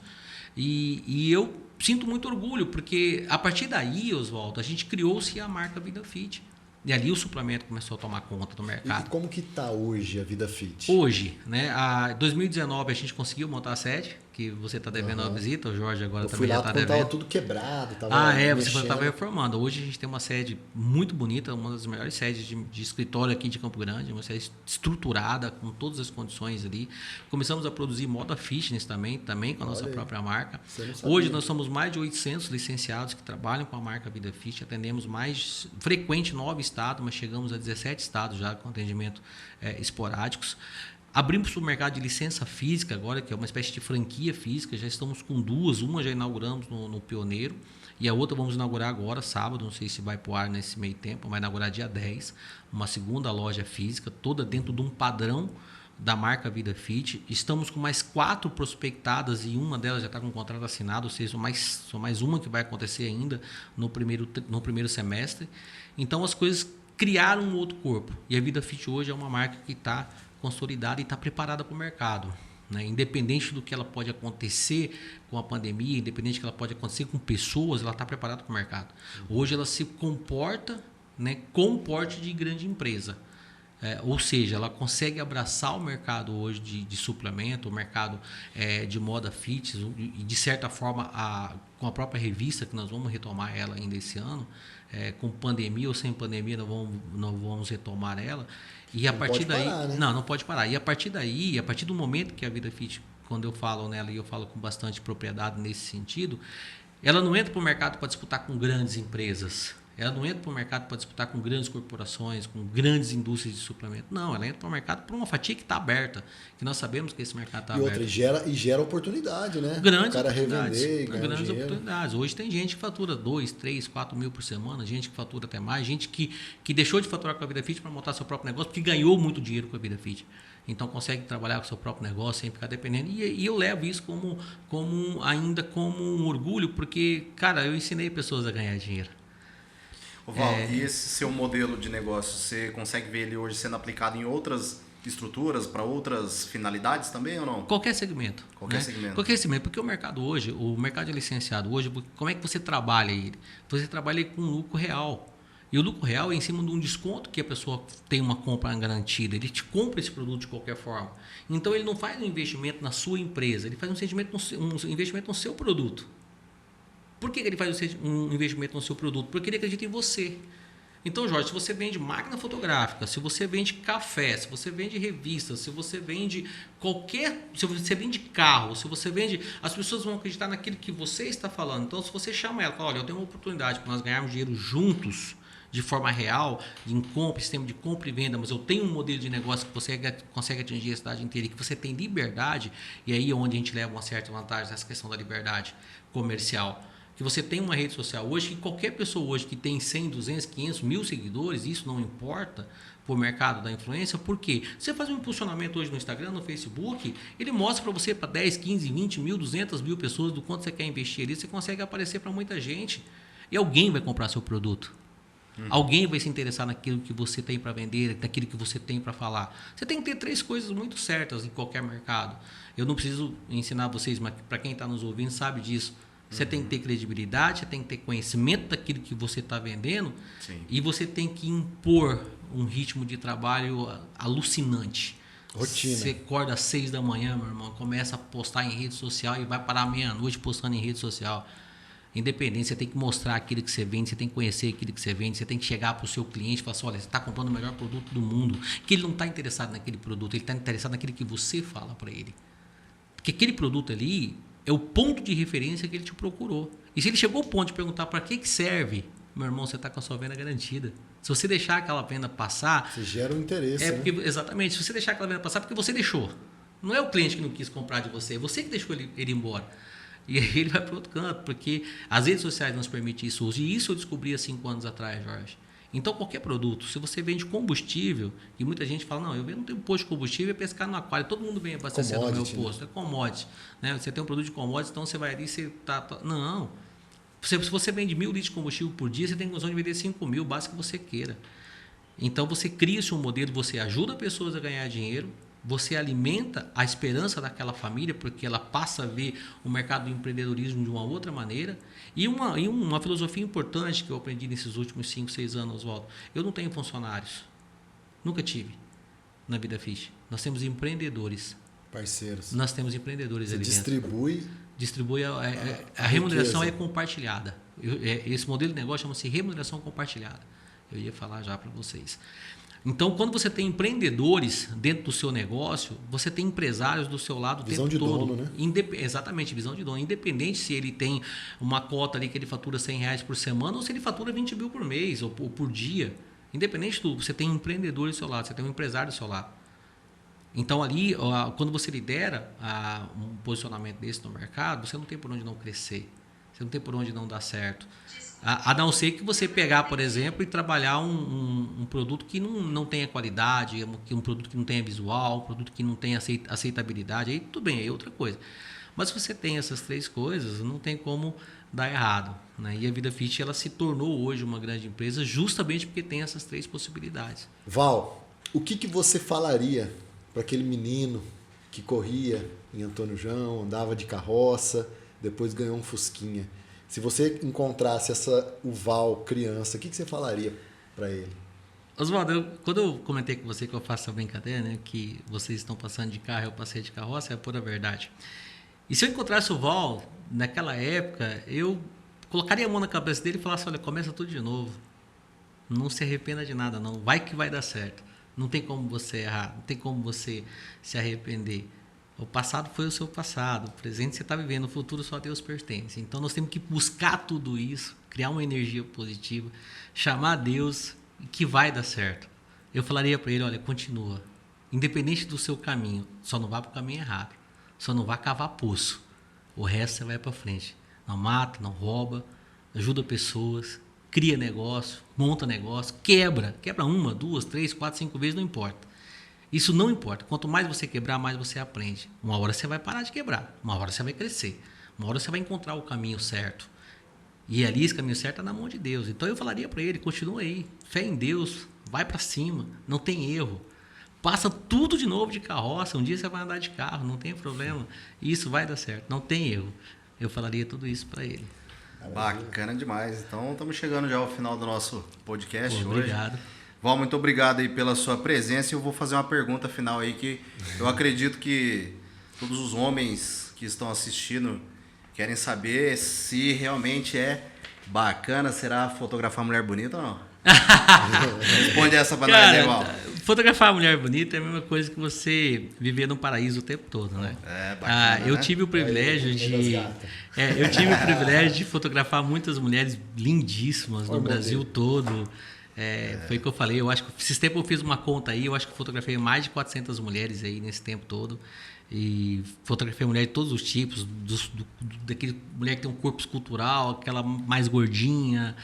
E eu sinto muito orgulho, porque a partir daí, Oswaldo, a gente criou-se a marca Vida Fit. E ali o suplemento começou a tomar conta do mercado. E como que está hoje a Vida Fit? Hoje, né? Em 2019 a gente conseguiu montar a sede, que você está devendo uma visita, o Jorge agora também já está devendo. Estava tudo quebrado. Você estava reformando. Hoje a gente tem uma sede muito bonita, uma das melhores sedes de escritório aqui de Campo Grande, uma sede estruturada, com todas as condições ali. Começamos a produzir moda fitness também com a nossa própria marca. Hoje nós somos mais de 800 licenciados que trabalham com a marca Vida Fit, atendemos mais frequente 9 estados, mas chegamos a 17 estados já com atendimento esporádicos. Abrimos para o mercado de licença física agora, que é uma espécie de franquia física. Já estamos com 2, uma já inauguramos no Pioneiro e a outra vamos inaugurar agora, sábado, não sei se vai para o ar nesse meio tempo, vai inaugurar dia 10, uma segunda loja física, toda dentro de um padrão da marca Vida Fit. Estamos com mais 4 prospectadas e uma delas já está com um contrato assinado, ou seja, só mais uma que vai acontecer ainda no primeiro semestre. Então as coisas criaram um outro corpo e a Vida Fit hoje é uma marca que está consolidada e está preparada para o mercado, né? Independente do que ela pode acontecer com a pandemia, independente do que ela pode acontecer com pessoas, ela está preparada para o mercado. Hoje ela se comporta, né, com o porte de grande empresa. Ou seja, ela consegue abraçar o mercado hoje de suplemento, o mercado de moda fitness e, de certa forma, com a própria revista, que nós vamos retomar ela ainda esse ano, com pandemia ou sem pandemia, nós vamos retomar ela. E a partir daí... Parar, né? Não pode parar. E a partir daí, a partir do momento que a Vida Fit, quando eu falo nela, e eu falo com bastante propriedade nesse sentido, ela não entra para o mercado para disputar com grandes empresas. Ela não entra para o mercado para disputar com grandes corporações, com grandes indústrias de suplemento. Não, ela entra para o mercado para uma fatia que está aberta, que nós sabemos que esse mercado está aberto. E gera oportunidade, né? Grandes o cara oportunidades. Revender e ganhar grandes dinheiro. Oportunidades. Hoje tem gente que fatura 2, 3, 4 mil por semana, gente que fatura até mais, gente que deixou de faturar com a Vida Fit para montar seu próprio negócio, porque ganhou muito dinheiro com a Vida Fit. Então consegue trabalhar com o seu próprio negócio sem ficar dependendo. E eu levo isso ainda como um orgulho, porque, cara, eu ensinei pessoas a ganhar dinheiro. Val, e esse seu modelo de negócio, você consegue ver ele hoje sendo aplicado em outras estruturas, para outras finalidades também ou não? Qualquer segmento. Qualquer segmento. Qualquer segmento, porque o mercado de licenciado hoje, como é que você trabalha ele? Você trabalha com lucro real. E o lucro real é em cima de um desconto que a pessoa tem uma compra garantida. Ele te compra esse produto de qualquer forma. Então ele não faz um investimento na sua empresa, ele faz um investimento no seu produto. Por que ele faz um investimento no seu produto? Porque ele acredita em você. Então, Jorge, se você vende máquina fotográfica, se você vende café, se você vende revistas, se você vende se você vende carro, se você vende... As pessoas vão acreditar naquilo que você está falando. Então, se você chama ela e fala, olha, eu tenho uma oportunidade para nós ganharmos dinheiro juntos, de forma real, sistema de compra e venda, mas eu tenho um modelo de negócio que você consegue atingir a cidade inteira e que você tem liberdade, e aí é onde a gente leva uma certa vantagem nessa questão da liberdade comercial. que você tem uma rede social hoje, que qualquer pessoa hoje que tem 100, 200, 500, 1000 seguidores, isso não importa para o mercado da influência, porque você faz um impulsionamento hoje no Instagram, no Facebook, ele mostra para você para 10, 15, 20 mil, 200 mil pessoas do quanto você quer investir ali, você consegue aparecer para muita gente e alguém vai comprar seu produto. Alguém vai se interessar naquilo que você tem para vender, naquilo que você tem para falar. Você tem que ter 3 coisas muito certas em qualquer mercado. Eu não preciso ensinar vocês, mas para quem está nos ouvindo sabe disso. Você tem que ter credibilidade, você tem que ter conhecimento daquilo que você está vendendo. Sim. E você tem que impor um ritmo de trabalho alucinante. Rotina. Você acorda às 6 da manhã, meu irmão, começa a postar em rede social e vai parar meia-noite postando em rede social. Independente, você tem que mostrar aquilo que você vende, você tem que conhecer aquilo que você vende, você tem que chegar para o seu cliente e falar assim, olha, você está comprando o melhor produto do mundo, que ele não está interessado naquele produto, ele está interessado naquilo que você fala para ele. Porque aquele produto ali é o ponto de referência que ele te procurou. E se ele chegou ao ponto de perguntar para que serve, meu irmão, você está com a sua venda garantida. Se você deixar aquela venda passar... Você gera um interesse, porque, exatamente, se você deixar aquela venda passar, porque você deixou. Não é o cliente que não quis comprar de você, é você que deixou ele ir embora. E aí ele vai para outro canto, porque as redes sociais nos permitem isso hoje. E isso eu descobri há 5 anos atrás, Jorge. Então, qualquer produto, se você vende combustível, e muita gente fala, não, eu não tenho posto de combustível, é pescar no aquário, todo mundo vem abastecer no meu posto, é commodity. Né? Você tem um produto de commodity, então você vai ali e você tá... Não. Se você vende 1.000 litros de combustível por dia, você tem condição de vender 5.000, basta que você queira. Então, você cria-se um modelo, você ajuda pessoas a ganhar dinheiro, você alimenta a esperança daquela família, porque ela passa a ver o mercado do empreendedorismo de uma outra maneira. E uma filosofia importante que eu aprendi nesses últimos 5, 6 anos, Oswaldo. Eu não tenho funcionários. Nunca tive na Vida Fish. Nós temos empreendedores. Parceiros. Nós temos empreendedores ali dentro. Distribui a remuneração é compartilhada. Esse modelo de negócio chama-se remuneração compartilhada. Eu ia falar já para vocês. Então, quando você tem empreendedores dentro do seu negócio, você tem empresários do seu lado o tempo todo. Visão de dono, né? Exatamente, visão de dono. Independente se ele tem uma cota ali que ele fatura R$100 por semana ou se ele fatura 20 mil por mês ou por dia. Independente de tudo, você tem um empreendedor do seu lado, você tem um empresário do seu lado. Então, ali, quando você lidera um posicionamento desse no mercado, você não tem por onde não crescer. Você não tem por onde não dar certo. A não ser que você pegar, por exemplo, e trabalhar um produto que não tenha qualidade, um produto que não tenha visual, um produto que não tenha aceitabilidade, aí tudo bem, aí é outra coisa. Mas se você tem essas 3 coisas, não tem como dar errado. Né? E a Vida Fit ela se tornou hoje uma grande empresa justamente porque tem essas 3 possibilidades. Val, o que você falaria para aquele menino que corria em Antônio João, andava de carroça, depois ganhou um Fusquinha? Se você encontrasse o Val criança, o que você falaria para ele? Oswaldo, quando eu comentei com você que eu faço essa brincadeira, né, que vocês estão passando de carro, eu passei de carroça, é a pura verdade. E se eu encontrasse o Val, naquela época, eu colocaria a mão na cabeça dele e falasse, olha, começa tudo de novo. Não se arrependa de nada, não. Vai que vai dar certo. Não tem como você errar, não tem como você se arrepender. O passado foi o seu passado, o presente você está vivendo, o futuro só Deus pertence. Então nós temos que buscar tudo isso, criar uma energia positiva, chamar Deus que vai dar certo. Eu falaria para ele, olha, continua, independente do seu caminho, só não vá para o caminho errado, só não vá cavar poço, o resto você vai para frente. Não mata, não rouba, ajuda pessoas, cria negócio, monta negócio, quebra 1, 2, 3, 4, 5 vezes, não importa. Isso não importa. Quanto mais você quebrar, mais você aprende. Uma hora você vai parar de quebrar. Uma hora você vai crescer. Uma hora você vai encontrar o caminho certo. E ali esse caminho certo está na mão de Deus. Então eu falaria para ele, continua aí. Fé em Deus. Vai para cima. Não tem erro. Passa tudo de novo de carroça. Um dia você vai andar de carro. Não tem problema. Isso vai dar certo. Não tem erro. Eu falaria tudo isso para ele. Bacana demais. Então estamos chegando já ao final do nosso podcast hoje. Obrigado. Val, muito obrigado aí pela sua presença. Eu vou fazer uma pergunta final aí que eu acredito que todos os homens que estão assistindo querem saber se realmente é bacana, será fotografar mulher bonita ou não? Responde essa pra nós aí, Val. Fotografar mulher bonita é a mesma coisa que você viver no paraíso o tempo todo, né? É, bacana, eu né? tive o privilégio de fotografar muitas mulheres lindíssimas no Brasil todo. Foi o que eu falei, eu acho que esses tempos eu fiz uma conta aí, eu acho que fotografei mais de 400 mulheres aí nesse tempo todo. E fotografei mulheres de todos os tipos, daquele mulher que tem um corpo escultural, aquela mais gordinha,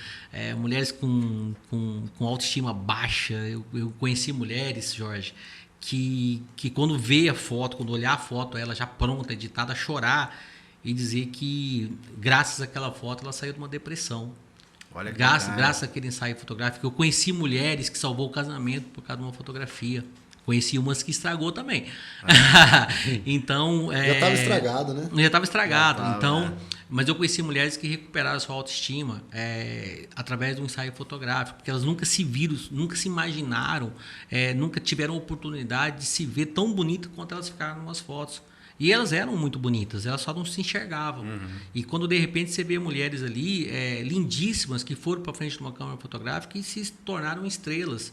mulheres com autoestima baixa. Eu conheci mulheres, Jorge, que quando vê a foto, quando olhar a foto, ela já pronta, editada, chorar e dizer que graças àquela foto ela saiu de uma depressão. Olha que Graças àquele ensaio fotográfico. Eu conheci mulheres que salvou o casamento por causa de uma fotografia. Conheci umas que estragou também. Então, já estava estragado, né? Já estava estragado. Já tava, então, mas eu conheci mulheres que recuperaram a sua autoestima através do ensaio fotográfico, porque elas nunca se viram, nunca se imaginaram, nunca tiveram a oportunidade de se ver tão bonita quanto elas ficaram nas fotos. E elas eram muito bonitas, elas só não se enxergavam. E quando de repente você vê mulheres ali lindíssimas que foram para frente de uma câmera fotográfica e se tornaram estrelas.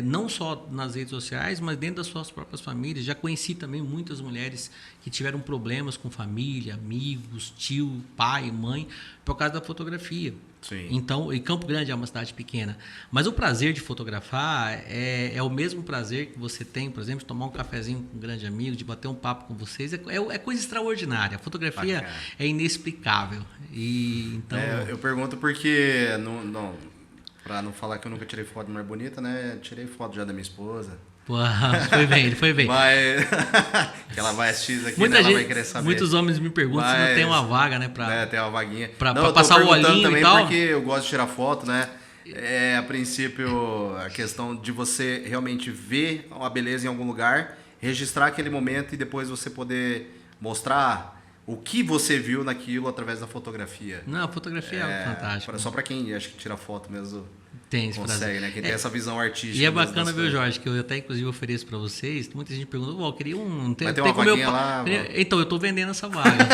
Não só nas redes sociais, mas dentro das suas próprias famílias. Já conheci também muitas mulheres que tiveram problemas com família, amigos, tio, pai, mãe, por causa da fotografia. Sim. Então, e Campo Grande é uma cidade pequena. Mas o prazer de fotografar é o mesmo prazer que você tem, por exemplo, de tomar um cafezinho com um grande amigo, de bater um papo com vocês. É coisa extraordinária. A fotografia é inexplicável. E, então... eu pergunto porque... Pra não falar que eu nunca tirei foto de mulher bonita, né? Tirei foto já da minha esposa. Pô, ele foi bem. Mas que ela vai assistir isso aqui, Muita né? gente, Ela vai querer saber. Muitos homens me perguntam se não tem uma vaga, né? Tem uma vaguinha. Pra eu tô passar o olhinho também e tal. Porque eu gosto de tirar foto, né? A princípio, a questão de você realmente ver a beleza em algum lugar, registrar aquele momento e depois você poder mostrar o que você viu naquilo através da fotografia. Não, a fotografia é fantástica. Só para quem acho que tira foto mesmo tem esse consegue, prazer. né? Quem tem essa visão artística. E é bacana, viu, Jorge, que eu até inclusive ofereço para vocês. Muita gente pergunta, eu queria um... Vai ter uma vaguinha lá? Então, eu tô vendendo essa vaga.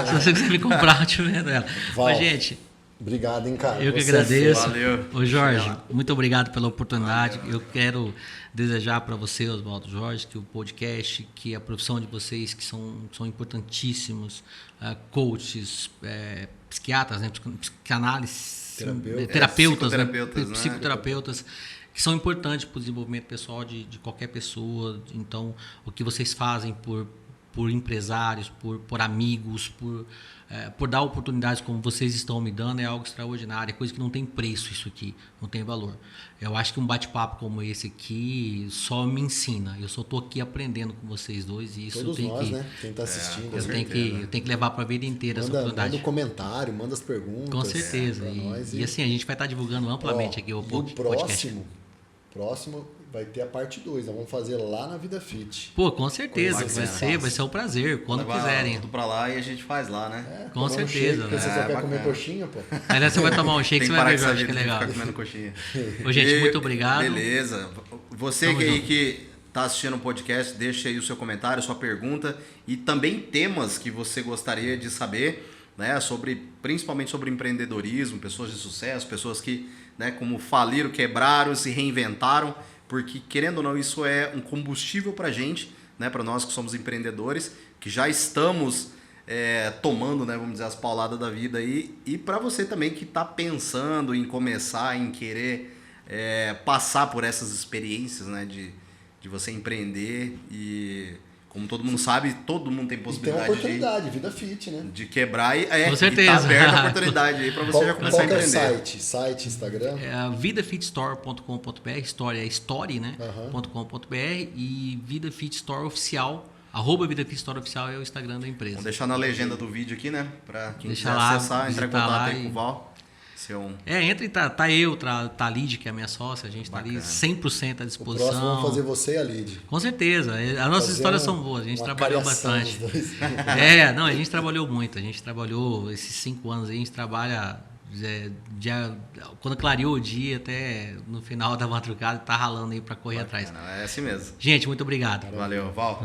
Se você quiser me comprar, eu te vendo ela. Mas, gente... Obrigado, hein, cara. Eu que agradeço. Valeu. Ô, Jorge, muito obrigado pela oportunidade. Valeu. Eu quero desejar para você, Oswaldo Jorge, que o podcast, que a profissão de vocês, que são importantíssimos, coaches, psiquiatras, né, psicanálise, terapeutas, psicoterapeutas, que são importantes para o desenvolvimento pessoal de qualquer pessoa. Então, o que vocês fazem por empresários, por amigos, por dar oportunidades como vocês estão me dando é algo extraordinário, é coisa que não tem preço isso aqui, não tem valor. Eu acho que um bate-papo como esse aqui só me ensina. Eu só estou aqui aprendendo com vocês dois e isso todos tem nós, que... né? Quem está assistindo. Eu tenho que levar para a vida inteira essa oportunidade. Manda um comentário, manda as perguntas. Com certeza. E assim, a gente vai estar divulgando amplamente aqui o podcast. Próximo vai ter a parte 2. Nós vamos fazer lá na Vida Fit. Pô, com certeza. Vai ser um prazer. Quando quiserem. Tudo pra lá e a gente faz lá, né? Com certeza. Porque você só quer comer coxinha, pô. Aliás, você vai tomar um shake, você vai ver, Jorge, que é legal. Comendo coxinha. Ô, gente, muito obrigado. Beleza. Você que tá assistindo o podcast, deixa aí o seu comentário, sua pergunta e também temas que você gostaria de saber, né, principalmente sobre empreendedorismo, pessoas de sucesso, pessoas que, né, como faliram, quebraram, se reinventaram, porque querendo ou não, isso é um combustível pra gente, né, para nós que somos empreendedores, que já estamos tomando, né, vamos dizer, as pauladas da vida aí, e para você também que está pensando em começar, em querer passar por essas experiências, né, de você empreender e... Como todo mundo sabe, todo mundo tem possibilidade tem uma oportunidade, Vida Fit, né? De quebrar com certeza. E tá aberta a oportunidade aí para você já começar a empreender. Qual é o site, Instagram? vidafitstore.com.br, história é story, né? .com.br e Vida Fit Store Oficial, @Vida Fit Store Oficial é o Instagram da empresa. Vamos deixar na legenda do vídeo aqui, né? Para quem quiser acessar, entrar em contato aí com o Val. Entra e tá eu, tá a Lid, que é a minha sócia, a gente tá ali 100% à disposição. O próximo vamos fazer você e a Lid. Com certeza. As nossas histórias são boas, a gente trabalhou bastante. A gente trabalhou muito, a gente trabalhou esses 5 anos aí, a gente trabalha quando clareou o dia até no final da madrugada, tá ralando aí para correr atrás. É assim mesmo. Gente, muito obrigado. Valeu, Val.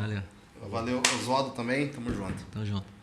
Valeu, Oswaldo também, tamo junto. Tamo junto.